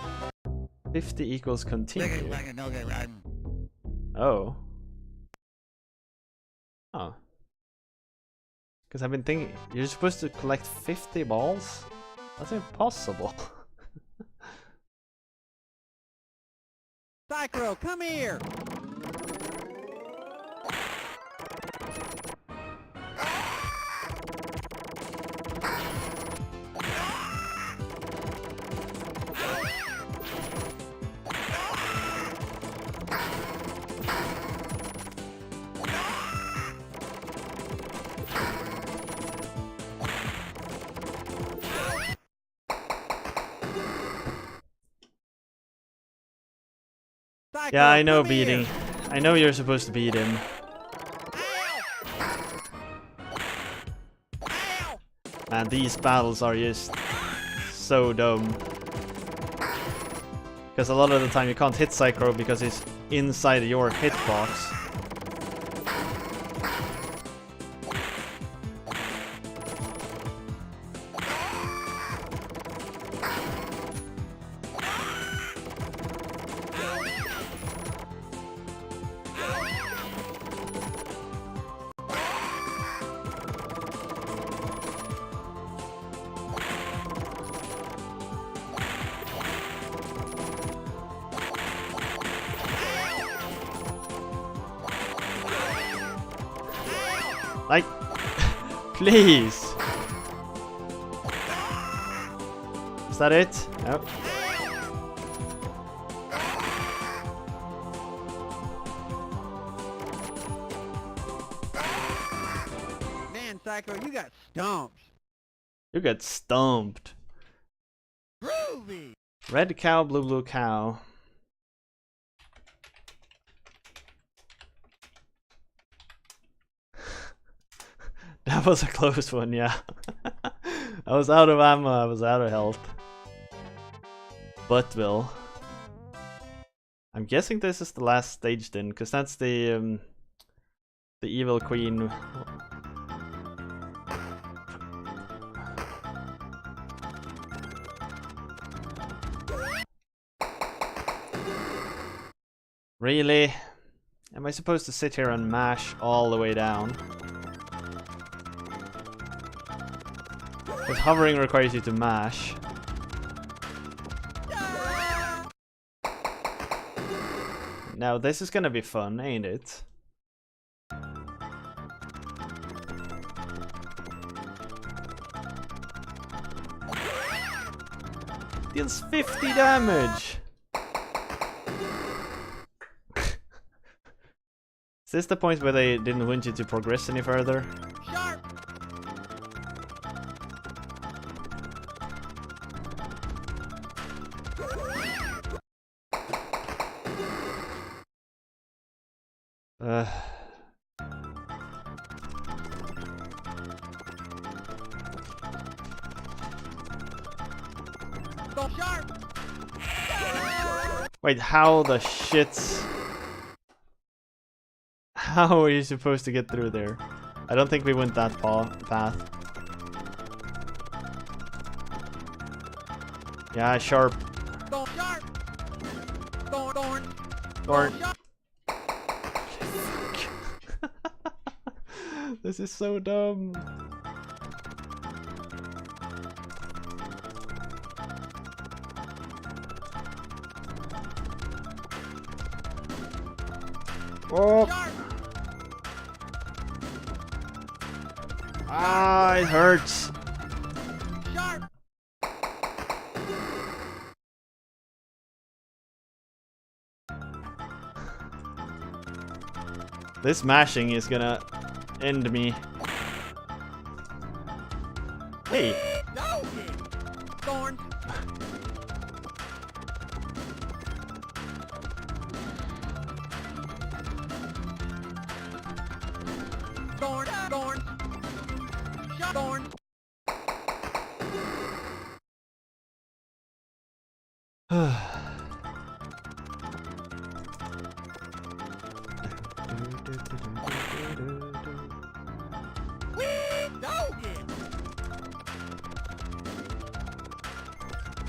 50 equals continue. Oh. Oh. Because I've been thinking, you're supposed to collect 50 balls? That's impossible. Psycho, come here. Psycho, Yeah, I know come here. beating. I know you're supposed to beat him. Man, these battles are just so dumb. Because a lot of the time you can't hit Psycho because he's inside your hitbox. Like, please. Is that it? Nope. Man, Psycho, you got stumped. You get stumped. Groovy. Red cow, blue cow. That was a close one, yeah. I was out of ammo, I was out of health. Buttville. I'm guessing this is the last stage then, because that's the evil queen. Really? Am I supposed to sit here and mash all the way down? Because hovering requires you to mash. Now this is gonna be fun, ain't it? Deals 50 damage! Is this the point where they didn't want you to progress any further? Sharp. Go sharp. Wait, how the shit? How are you supposed to get through there? I don't think we went that path. Yeah, sharp. Go sharp. Thorn. Or this is so dumb. Oh. Sharp. Ah, it hurts. Sharp. This mashing is gonna end me. Hey. No. Thorn. Thorn. Shut thorn.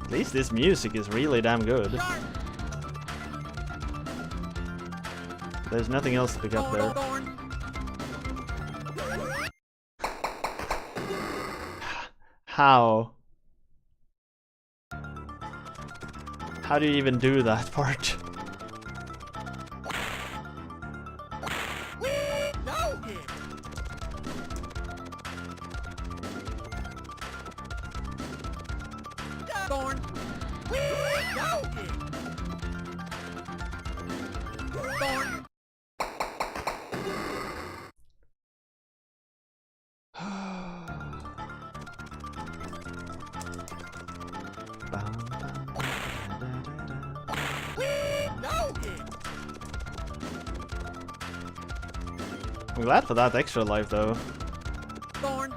At least this music is really damn good. Sharp. There's nothing else to pick up there. Thorn. How? How do you even do that part? Thorn. Thorn. I'm glad for that extra life though. Thorn.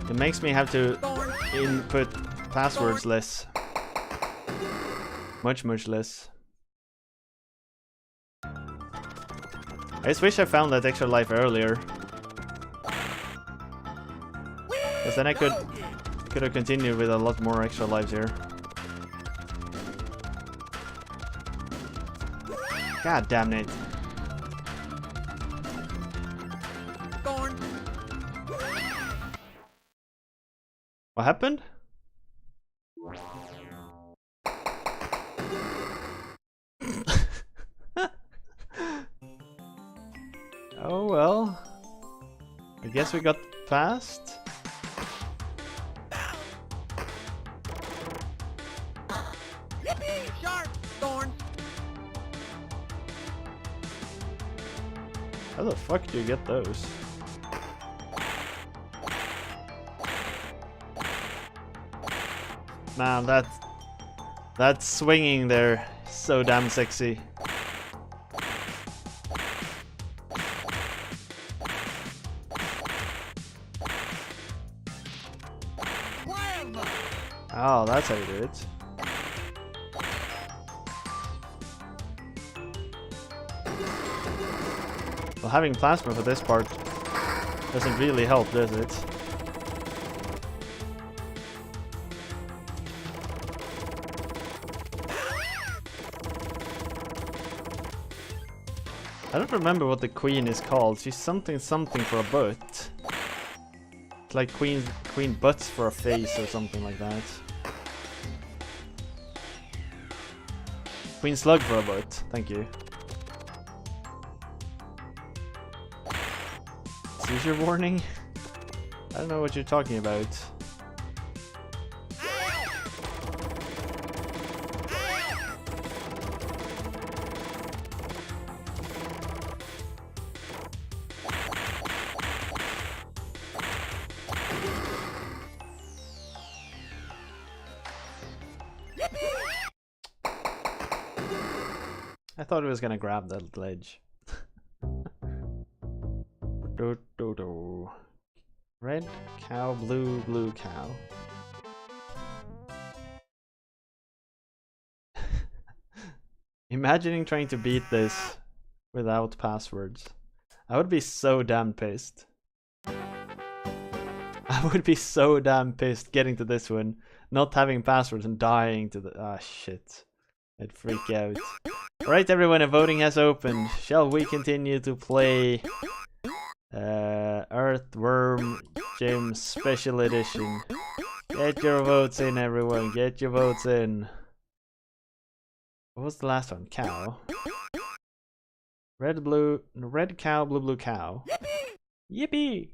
It makes me have to Thorn. input passwords less. Much less. I just wish I found that extra life earlier. Because then I could have continued with a lot more extra lives here. God damn it. Thorn. What happened? Oh well. I guess we got past. Yippee! Sharp! Thorn! How the fuck do you get those? Man, that swinging there, so damn sexy. Oh, that's how you do it. Well, having plasma for this part doesn't really help, does it? I don't remember what the queen is called. She's something for a butt. It's like queen butts for a face or something like that. Queen Slug-for-a-butt. Thank you. Seizure warning? I don't know what you're talking about. I thought it was gonna grab that ledge. Red cow, blue cow. Imagining trying to beat this without passwords. I would be so damn pissed. I would be so damn pissed getting to this one, not having passwords and dying to the... Ah, shit. I'd freak out. Alright everyone, voting has opened. Shall we continue to play Earthworm Jim Special Edition? Get your votes in everyone, get your votes in. What was the last one? Cow. Red cow, blue cow. Yippee!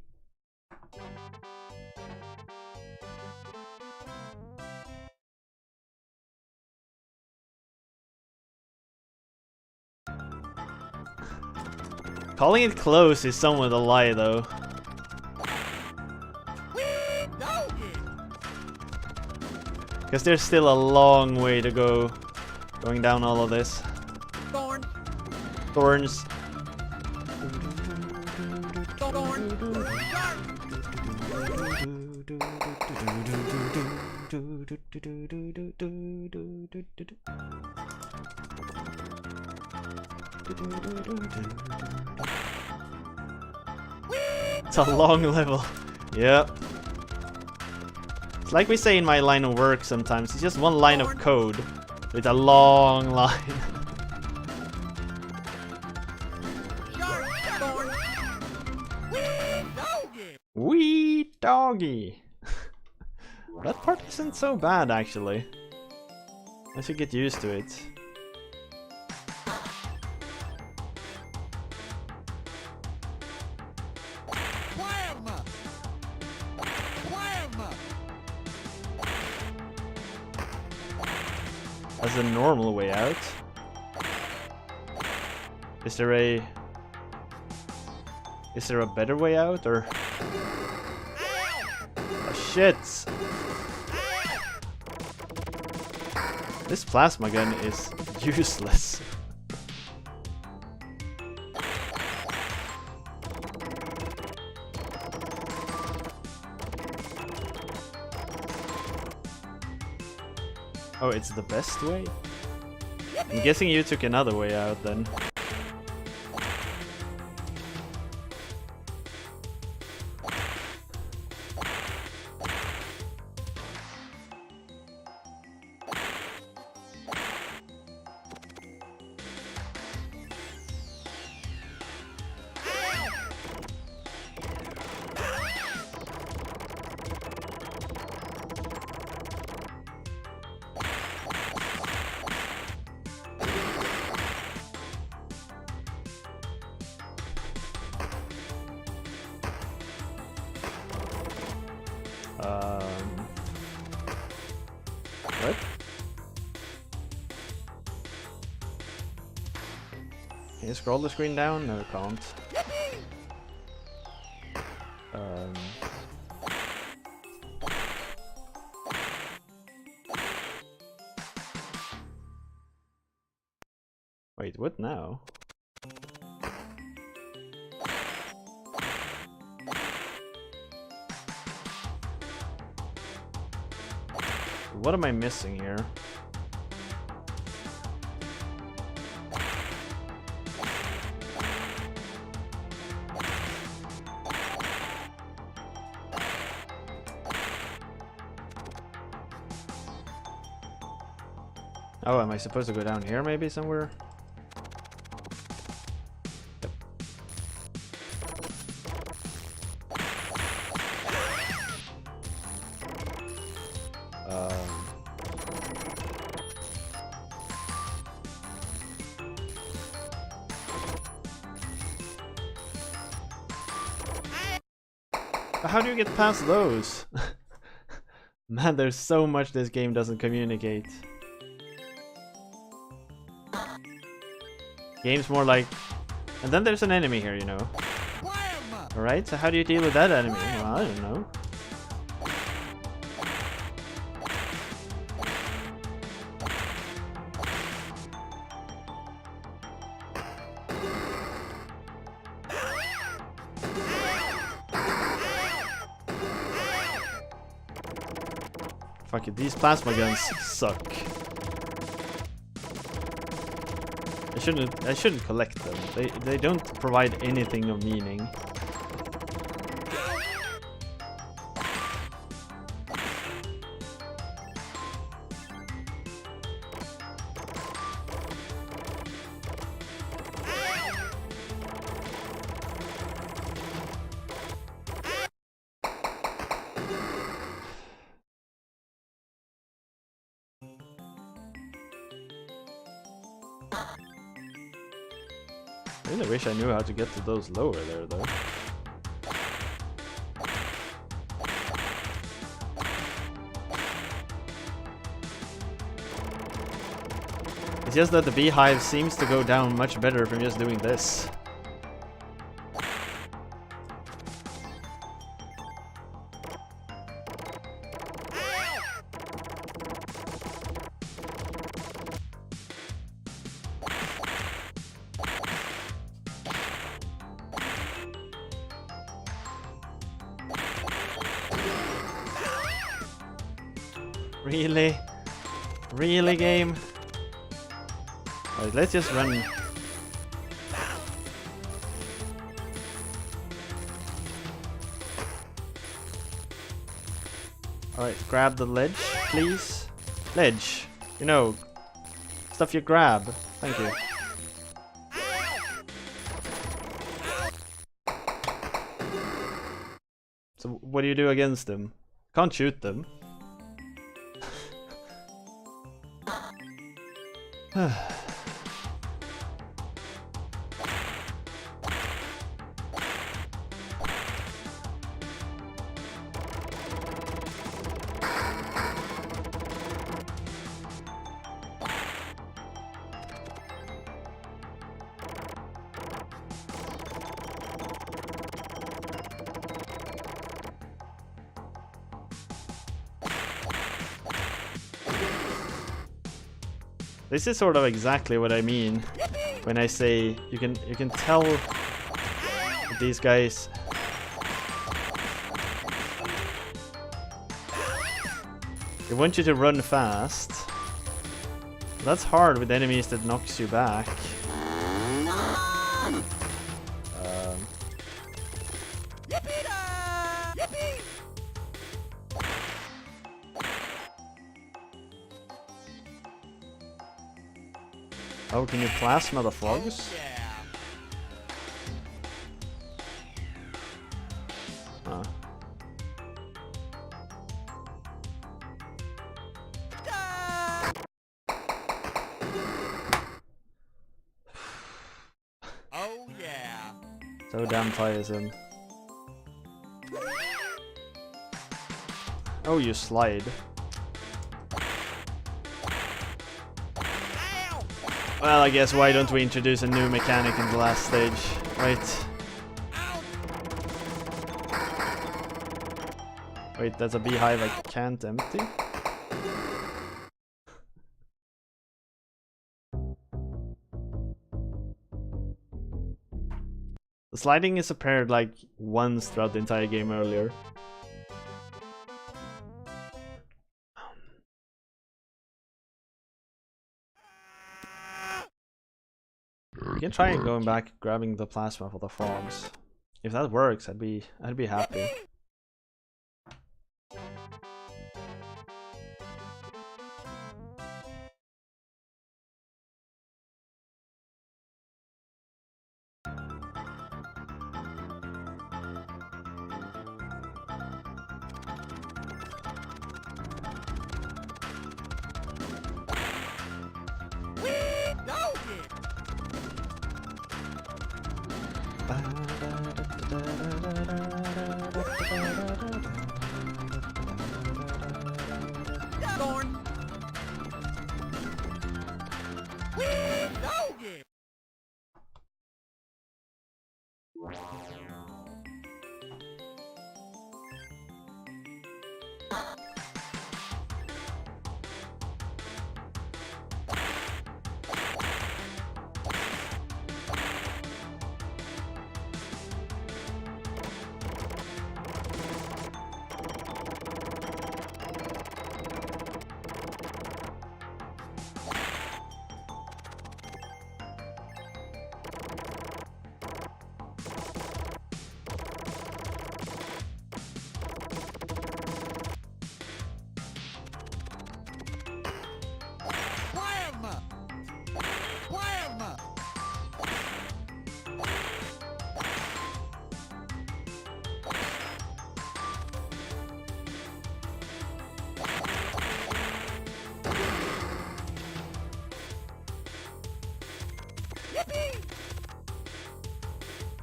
Calling it close is somewhat a lie, though. Because there's still a long way to go going down all of this. Thorns. It's a long level. Yep. It's like we say in my line of work sometimes. It's just one line of code with a long line. Wee doggy. That part isn't so bad actually. I should get used to it. As a normal way out. Is there a better way out or? Oh, shit! This plasma gun is useless. Oh, it's the best way? I'm guessing you took another way out then. What? Can you scroll the screen down? No, it can't. Wait, what now? What am I missing here? Oh, am I supposed to go down here maybe somewhere? How do you get past those? Man, there's so much this game doesn't communicate. Game's more like... And then there's an enemy here, you know. Alright, so how do you deal with that enemy? Well, I don't know. Fuck it, these plasma guns suck. I shouldn't collect them. They don't provide anything of meaning. I really wish I knew how to get to those lower there, though. It's just that the beehive seems to go down much better from just doing this. Really? Really, game? Alright, let's just run. Alright, grab the ledge, please. Ledge. You know, stuff you grab. Thank you. So, what do you do against them? Can't shoot them. This is sort of exactly what I mean when I say you can tell that these guys they want you to run fast. That's hard with enemies that knocks you back. Oh, can you plasma the frogs? Huh. Oh yeah. So damn tiresome. Oh, you slide. Well, I guess why don't we introduce a new mechanic in the last stage, right? Wait, that's a beehive I can't empty? The sliding is appeared like once throughout the entire game earlier. We can try going back grabbing the plasma for the frogs. If that works, I'd be happy. Doggy!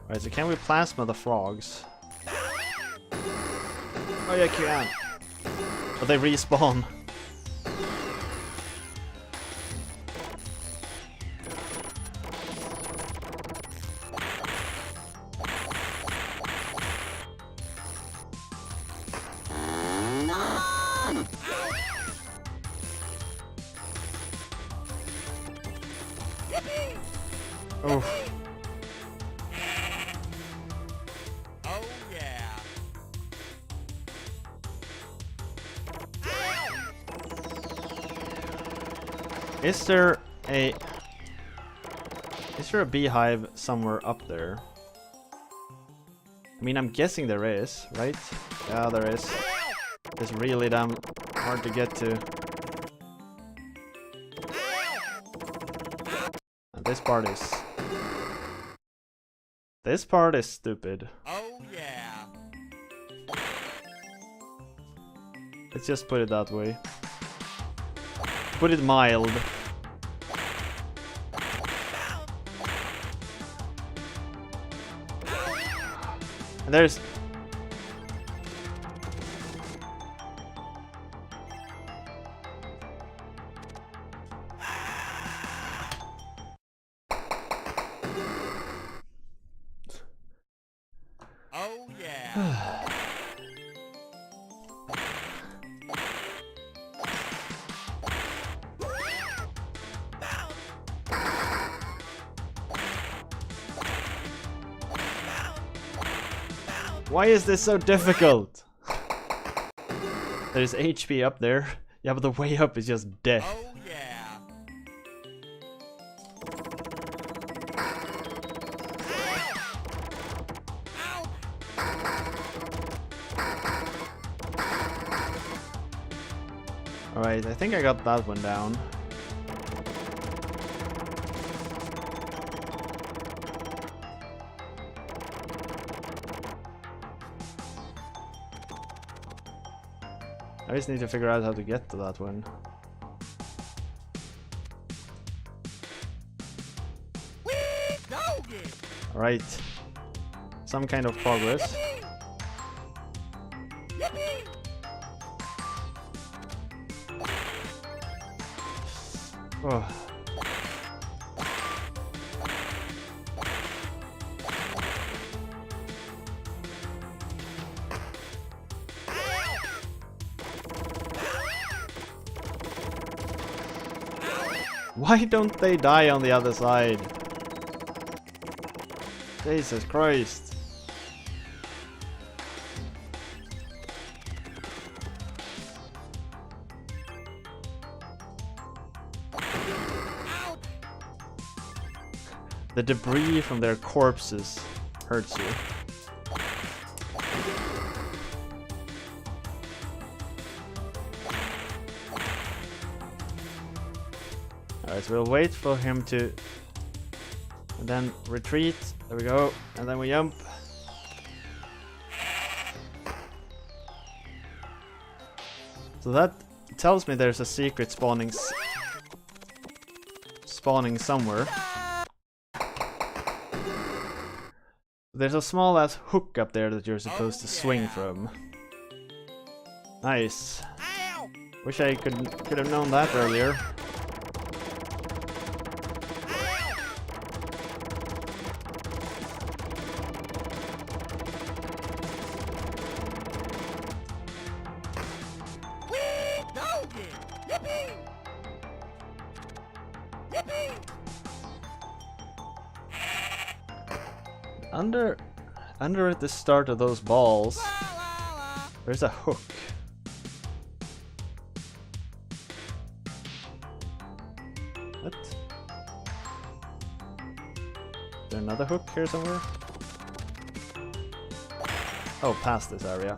Alright, so can we plasma the frogs? Oh yeah, can. But they respawn. Oh. Oh yeah. Is there a beehive somewhere up there? I mean, I'm guessing there is, right? Yeah, there is. It's really damn hard to get to. And this part is stupid. Oh yeah. Let's just put it that way. Put it mild. And there's... Oh yeah. Why is this so difficult? There's HP up there. Yeah, but the way up is just death. Oh yeah. Alright, I think I got that one down. I just need to figure out how to get to that one. Alright. Some kind of progress. Oh. Why don't they die on the other side? Jesus Christ. The debris from their corpses hurts you. Alright, so we'll wait for him to... and then retreat. There we go. And then we jump. So that tells me there's a secret spawning somewhere. There's a small ass hook up there that you're supposed to swing from. Nice. Wish I could have known that earlier. Under at the start of those balls, there's a hook. What? Is there another hook here somewhere? Oh, past this area.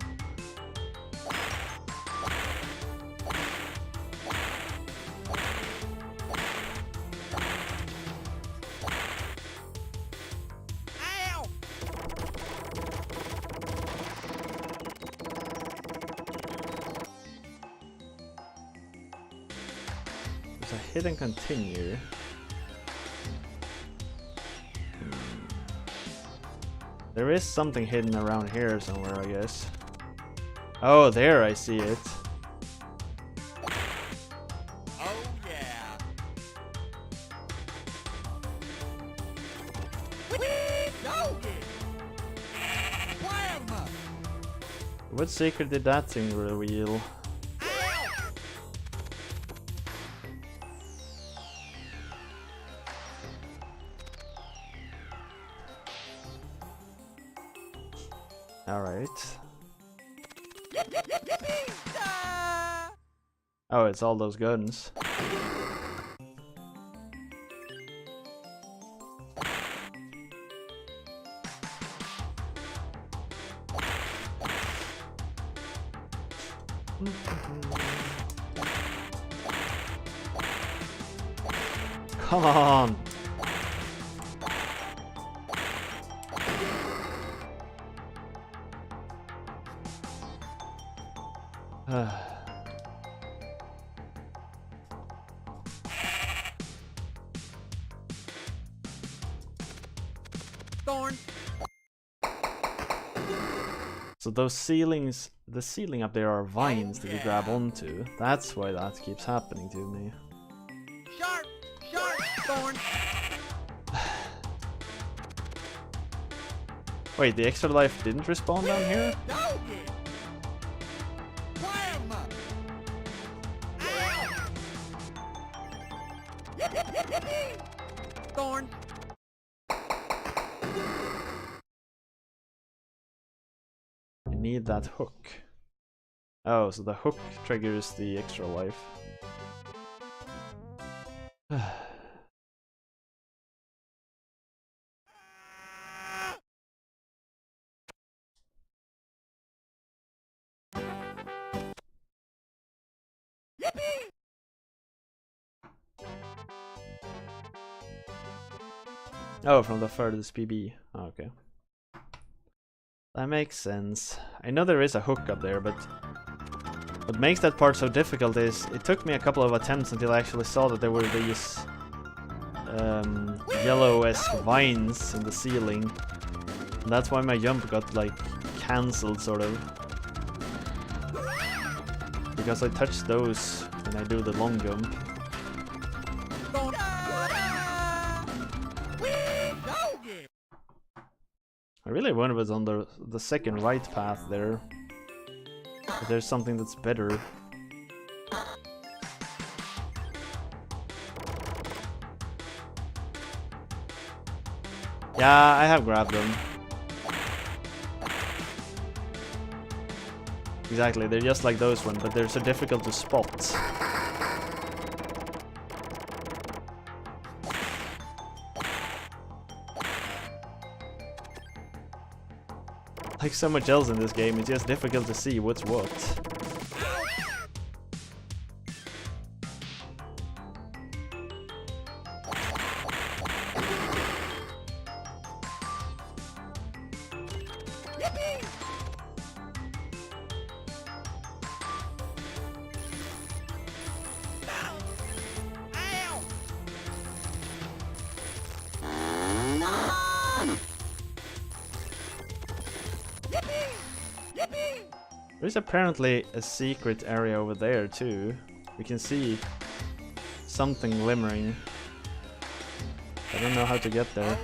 Hit and continue. There is something hidden around here somewhere, I guess. Oh, there, I see it. Oh yeah. What secret did that thing reveal? Alright. Oh, it's all those guns. Come on! Thorn. So those ceilings, the ceiling up there are vines that you grab onto. That's why that keeps happening to me. Sharp, sharp, thorn. Wait, the extra life didn't respawn down here? Thorn. You need that hook. Oh, so the hook triggers the extra life. Oh, from the furthest PB. Oh, okay. That makes sense. I know there is a hook up there, but what makes that part so difficult is it took me a couple of attempts until I actually saw that there were these yellow-esque vines in the ceiling. And that's why my jump got like cancelled, sort of. Because I touched those when I do the long jump. I really wonder what's on the second right path there. If there's something that's better. Yeah, I have grabbed them. Exactly, they're just like those ones, but they're so difficult to spot. Like so much else in this game, it's just difficult to see what's what. There's apparently a secret area over there too. We can see something glimmering. I don't know how to get there.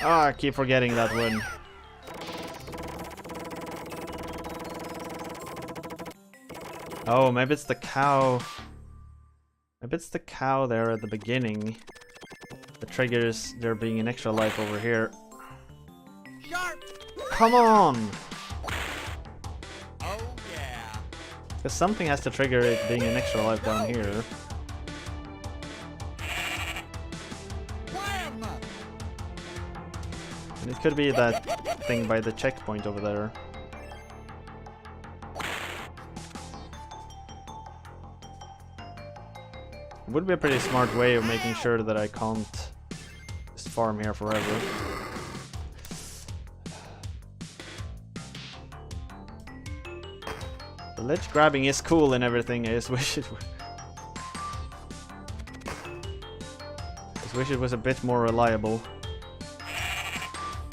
Ah, I keep forgetting that one. Oh, maybe it's the cow. Maybe it's the cow there at the beginning that triggers there being an extra life over here. Sharp! Come on! Oh yeah. Because something has to trigger it being an extra life down here. Wham! And it could be that thing by the checkpoint over there. It would be a pretty smart way of making sure that I can't just farm here forever. The ledge grabbing is cool and everything, I just wish it was a bit more reliable.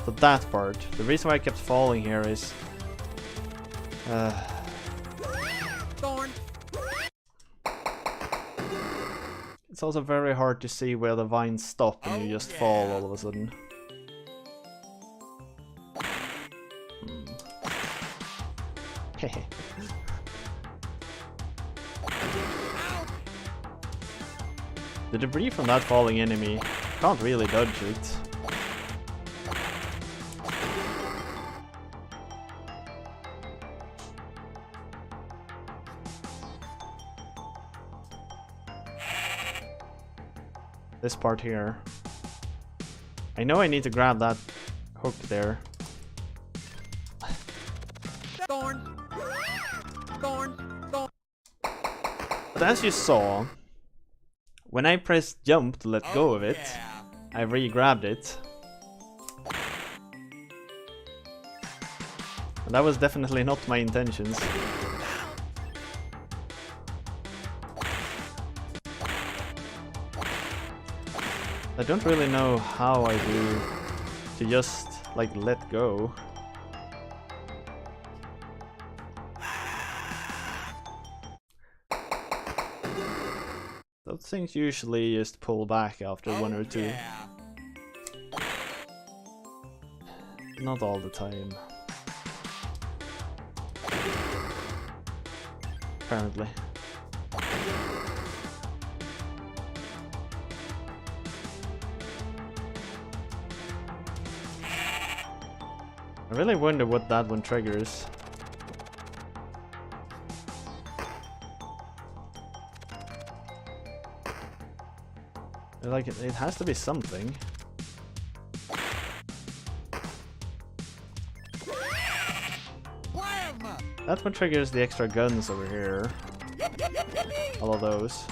But that part, the reason why I kept falling here is Thorn! it's also very hard to see where the vines stop and you just fall all of a sudden. Hehe. The debris from that falling enemy, can't really dodge it. This part here. I know I need to grab that hook there. Thorn! Thorn! Thorn! But as you saw, when I pressed jump to let go of it, I re-grabbed it. And that was definitely not my intentions. I don't really know how I do to just like let go. Those things usually just pull back after one or two. Not all the time. Apparently. I really wonder what that one triggers. Like, it has to be something. That one triggers the extra guns over here. All of those.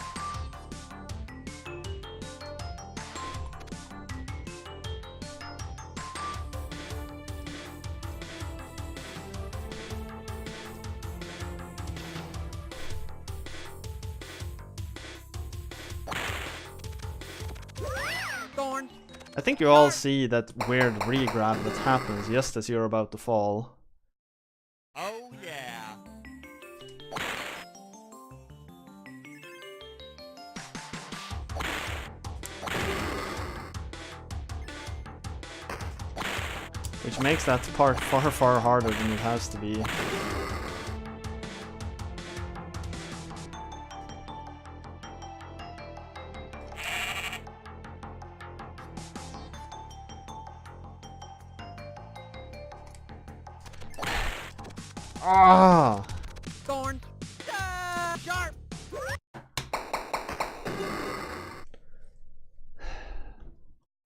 I think you all see that weird re-grab that happens just as you're about to fall. Oh yeah. Which makes that part far harder than it has to be. Ah! Thorn! Sharp!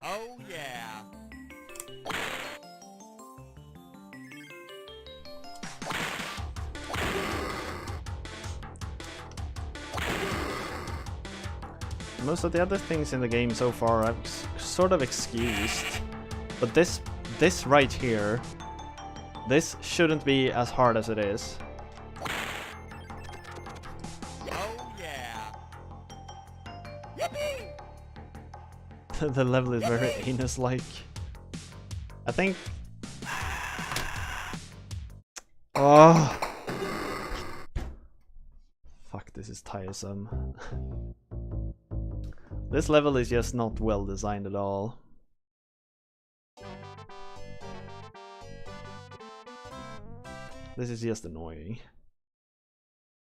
Oh yeah. Most of the other things in the game so far I've sort of excused, but this right here, this shouldn't be as hard as it is. Oh yeah. The level is very anus-like. I think... Oh! Fuck, this is tiresome. This level is just not well designed at all. This is just annoying.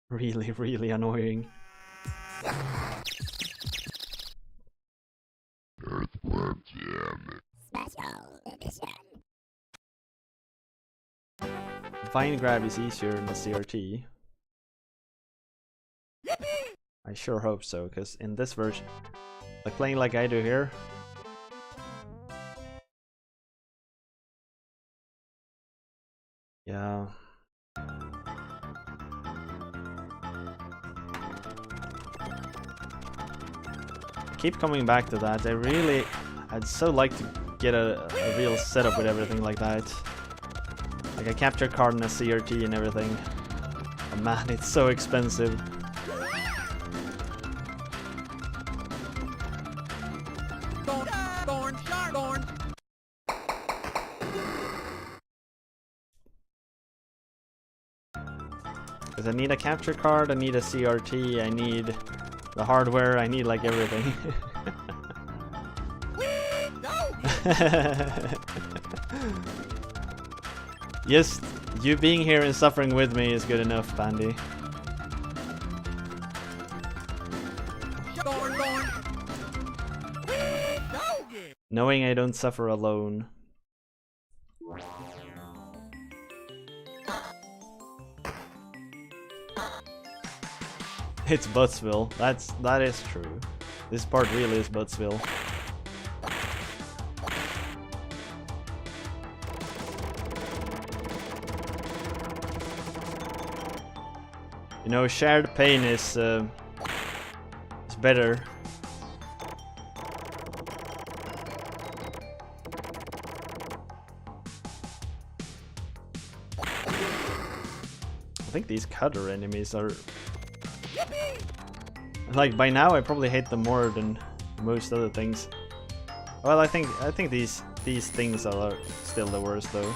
Really, really annoying. Earthworm Jim Special Edition. Vine grab is easier than the CRT. I sure hope so, because in this version, like playing like I do here, yeah. I keep coming back to that. I'd so like to get a real setup with everything like that. Like a capture card and a CRT and everything. Oh man, it's so expensive. Because I need a capture card, I need a CRT, I need the hardware, I need like everything. Just you being here and suffering with me is good enough, Bandy. Knowing I don't suffer alone. It's Buttsville. That is true. This part really is Buttsville. You know, shared pain is better. I think these cutter enemies are like, by now I probably hate them more than most other things. Well, I think these things are still the worst though.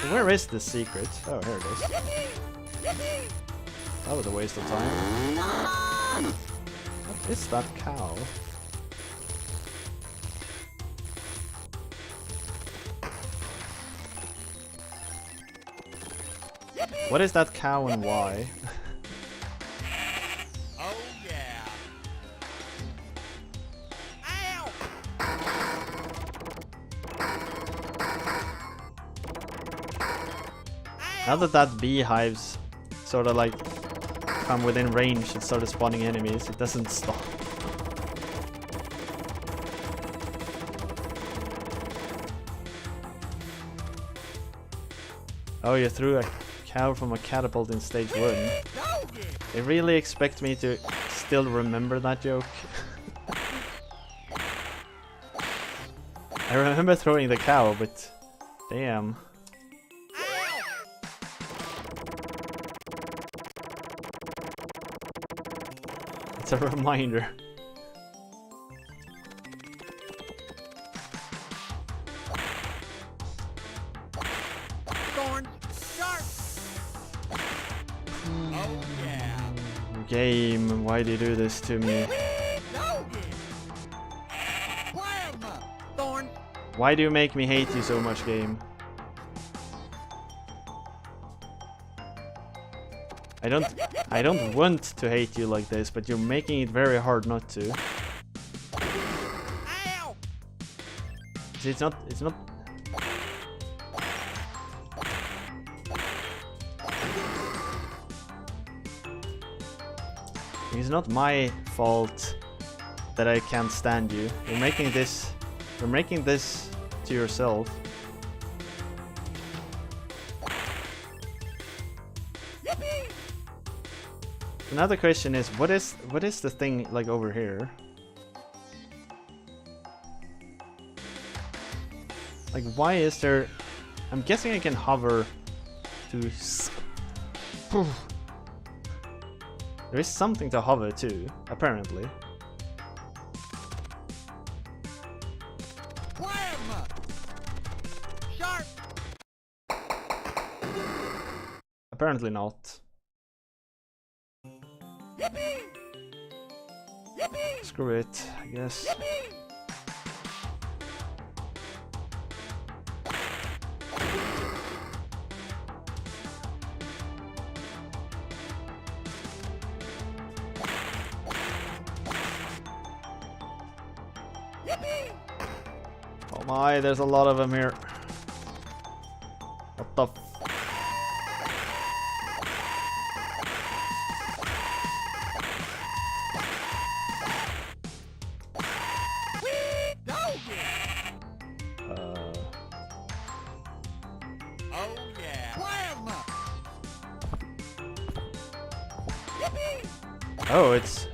Where is the secret? Oh, here it is. That was a waste of time. What is that cow? What is that cow and why? Oh yeah. Ow! Now that beehives sort of like come within range and started spawning enemies, it doesn't stop. Oh, you threw a cow from a catapult in stage 1. They really expect me to still remember that joke. I remember throwing the cow, but damn. It's a reminder. Game, why do you do this to me? Why do you make me hate you so much, game? I don't want to hate you like this, but you're making it very hard not to. See, it's not It's not my fault that I can't stand you. You're making this to yourself. Another question is, what is the thing like over here? Like, why is there? I'm guessing I can hover to. There is something to hover to, apparently. Sharp. Apparently not. Screw it, I guess. Oh my, there's a lot of them here. What the f... Oh yeah. Wham! Oh, it's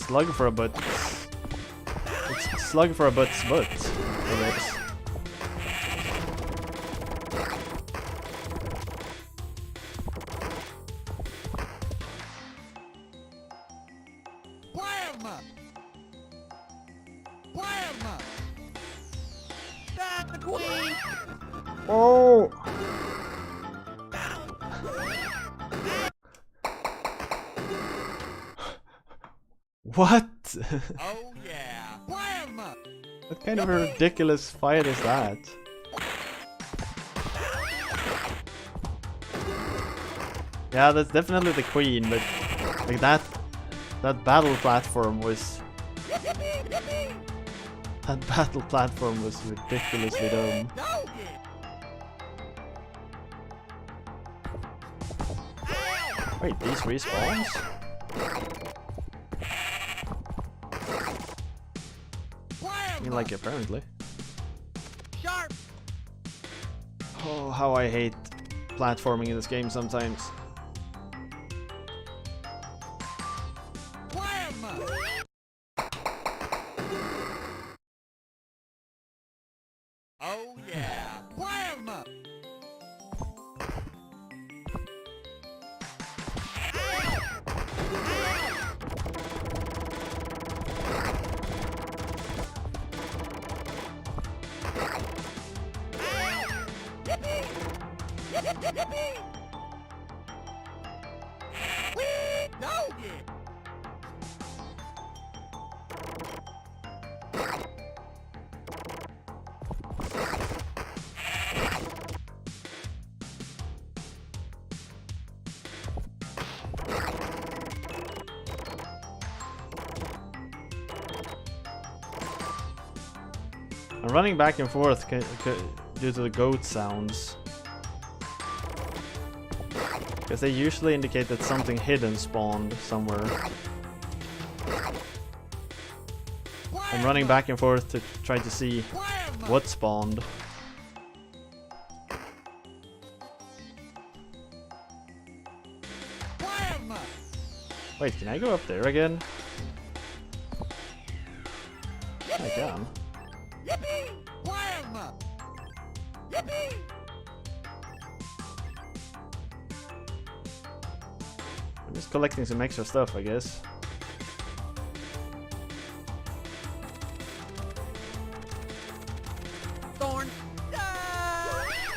Slug-for-a-butt. It's Slug-for-a-butt's butt. I guess. Wham! Wham! That's the queen! Oh! What? Oh yeah! Wham! What kind of a ridiculous fight is that? Yeah, that's definitely the queen, but like that battle platform was ridiculously dumb. Wait, these respawns? I mean, like, apparently. Sharp! Oh, how I hate platforming in this game sometimes. Wham! Oh yeah! Wham! I'm running back and forth due to the goat sounds. Because they usually indicate that something hidden spawned somewhere. I'm running back and forth to try to see what spawned. Wait, can I go up there again? I can. I'm just collecting some extra stuff, I guess. Thorn!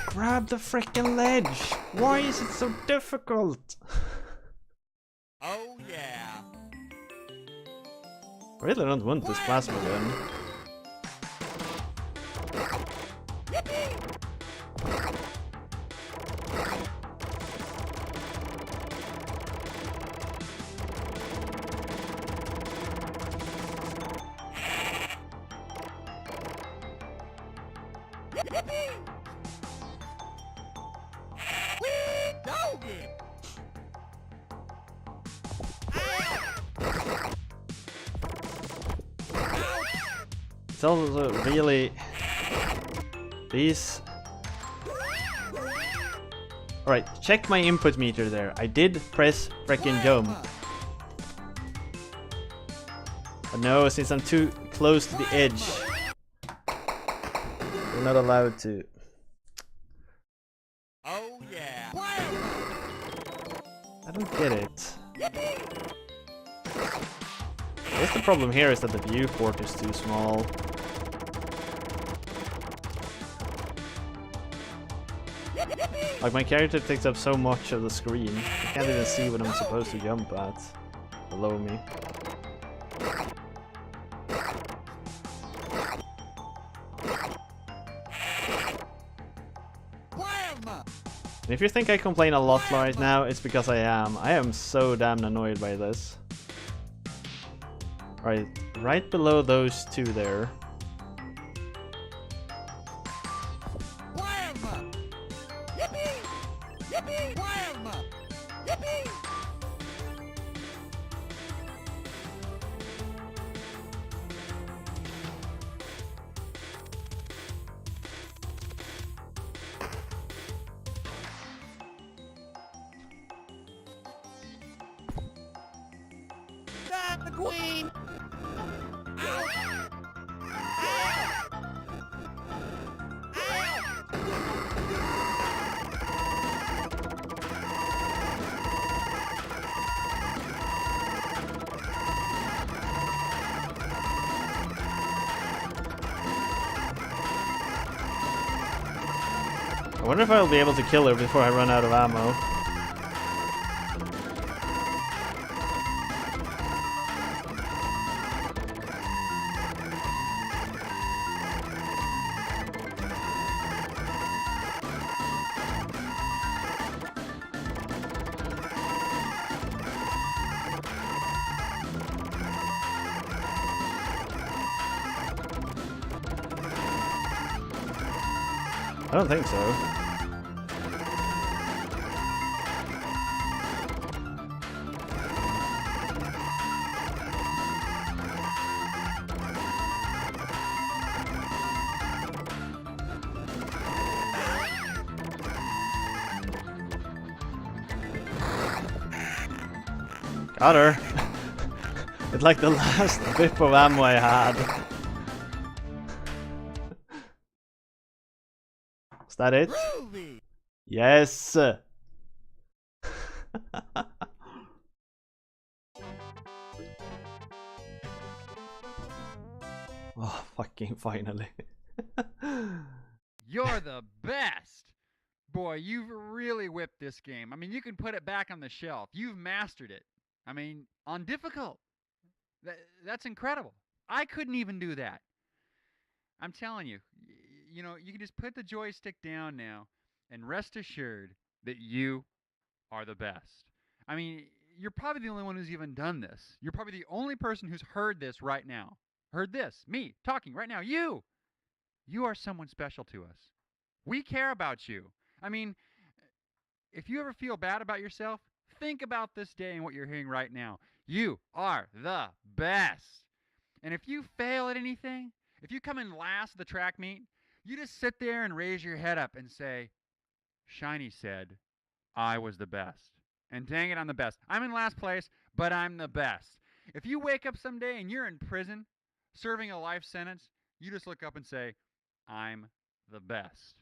Grab the frickin' ledge! Why is it so difficult? Oh yeah! I really don't want this plasma gun. It's also really... These... Alright, check my input meter there. I did press frickin' jump. But no, since I'm too close to the edge, we're not allowed to. Oh yeah! I don't get it. I guess the problem here is that the viewport is too small. Like, my character takes up so much of the screen, I can't even see what I'm supposed to jump at below me. And if you think I complain a lot right now, it's because I am. I am so damn annoyed by this. Alright, right below those two there. Fire 'em up! Yippee! Yippee! Fire 'em up! Yippee! Stop the queen! Ow! Ow! Ow! I wonder if I'll be able to kill her before I run out of ammo. I don't think so. Got her. It's like the last bit of ammo I had. Is that it? Groovy! Yes! Oh, fucking finally. You're the best! Boy, you've really whipped this game. I mean, you can put it back on the shelf. You've mastered it. I mean, on difficult. That's incredible. I couldn't even do that. I'm telling you, you know, you can just put the joystick down now and rest assured that you are the best. I mean, you're probably the only one who's even done this. You're probably the only person who's heard this right now. Heard this, me talking right now. You are someone special to us. We care about you. I mean, if you ever feel bad about yourself, think about this day and what you're hearing right now. You are the best. And if you fail at anything, if you come in last at the track meet, you just sit there and raise your head up and say, Shiny said, I was the best. And dang it, I'm the best. I'm in last place, but I'm the best. If you wake up someday and you're in prison, serving a life sentence, you just look up and say, I'm the best.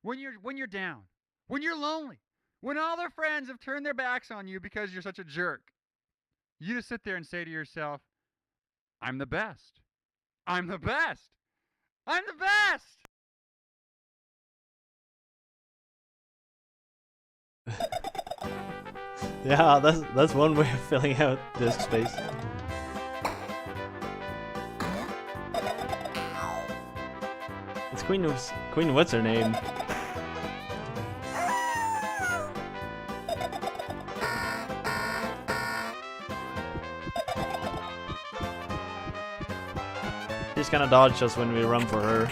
When you're down, when you're lonely, when all their friends have turned their backs on you because you're such a jerk, you just sit there and say to yourself, I'm the best. I'm the best. I'm the best. Yeah, that's one way of filling out disk space. It's Queen what's her name? She's gonna dodge us when we run for her.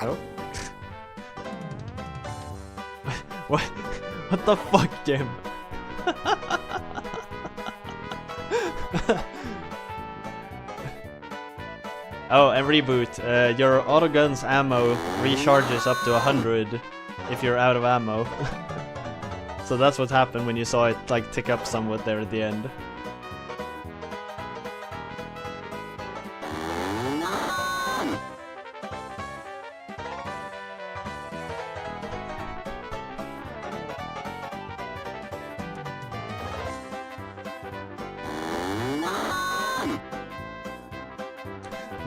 Oh? What the fuck, Jim? Oh, and reboot. Your autogun's ammo recharges up to 100 if you're out of ammo. So that's what happened when you saw it like tick up somewhat there at the end.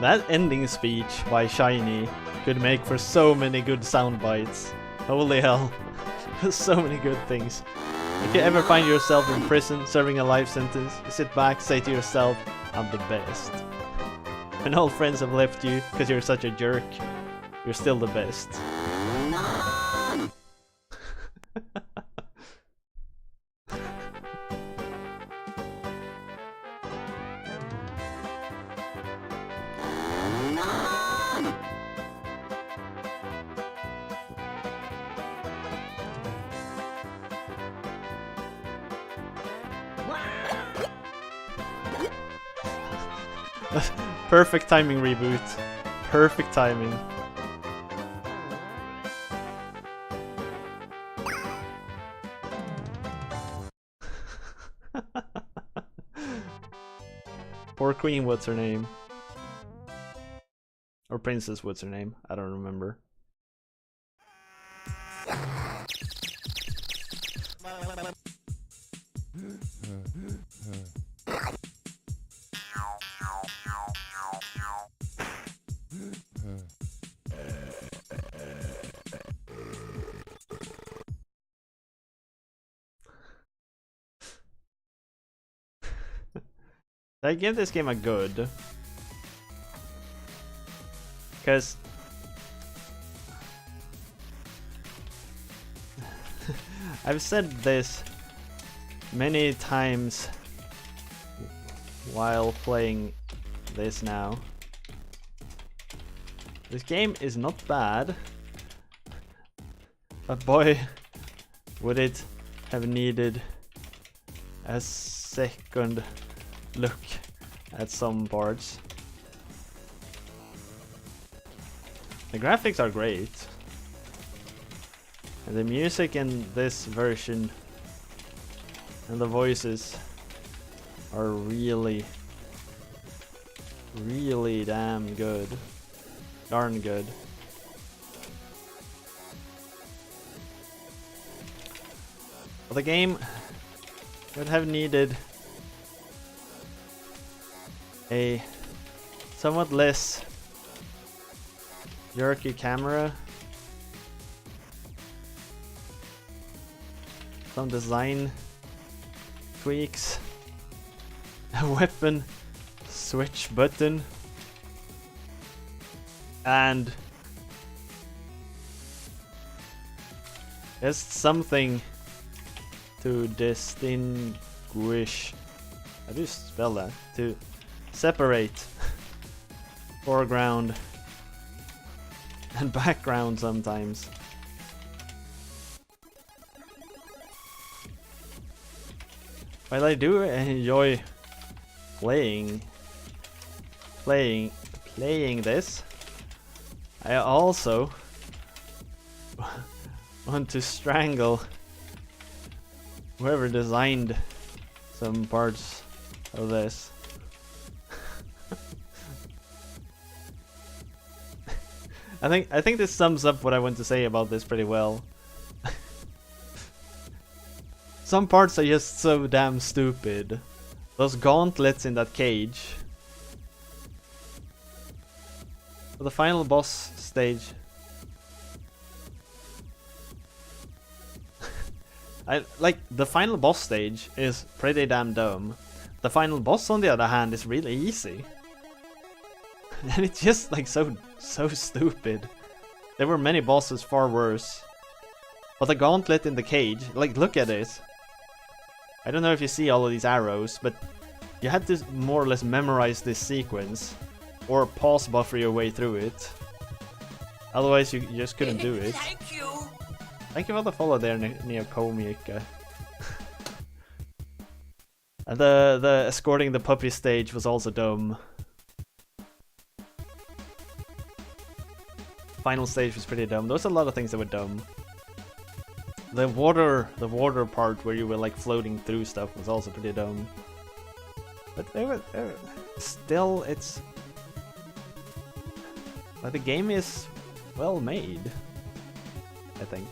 That ending speech by Shiny could make for so many good sound bites. Holy hell. So many good things. If you ever find yourself in prison serving a life sentence, sit back, say to yourself, I'm the best. When all friends have left you because you're such a jerk, you're still the best. Perfect timing reboot. Perfect timing. Poor Queen, what's her name? Or Princess, what's her name? I don't remember. I give this game a good, because I've said this many times while playing this now. This game is not bad, but boy, would it have needed a second look at some parts. The graphics are great, and the music in this version and the voices are really damn good. Darn good. But the game would have needed a somewhat less jerky camera, some design tweaks, a weapon switch button, and just something to distinguish. How do you spell that? To separate foreground and background sometimes. While I do enjoy playing this, I also want to strangle whoever designed some parts of this. I think this sums up what I want to say about this pretty well. Some parts are just so damn stupid. Those gauntlets in that cage. For the final boss stage. The final boss stage is pretty damn dumb. The final boss, on the other hand, is really easy. And it's just like so stupid. There were many bosses far worse. But the gauntlet in the cage, like, look at this. I don't know if you see all of these arrows, but you had to more or less memorize this sequence or pause buffer your way through it. Otherwise you just couldn't do it. Thank you. Thank you for the follow there, Neokomika. And the escorting the puppy stage was also dumb. Final stage was pretty dumb. There was a lot of things that were dumb. The water part where you were like floating through stuff was also pretty dumb. But they were still, it's like the game is well made, I think.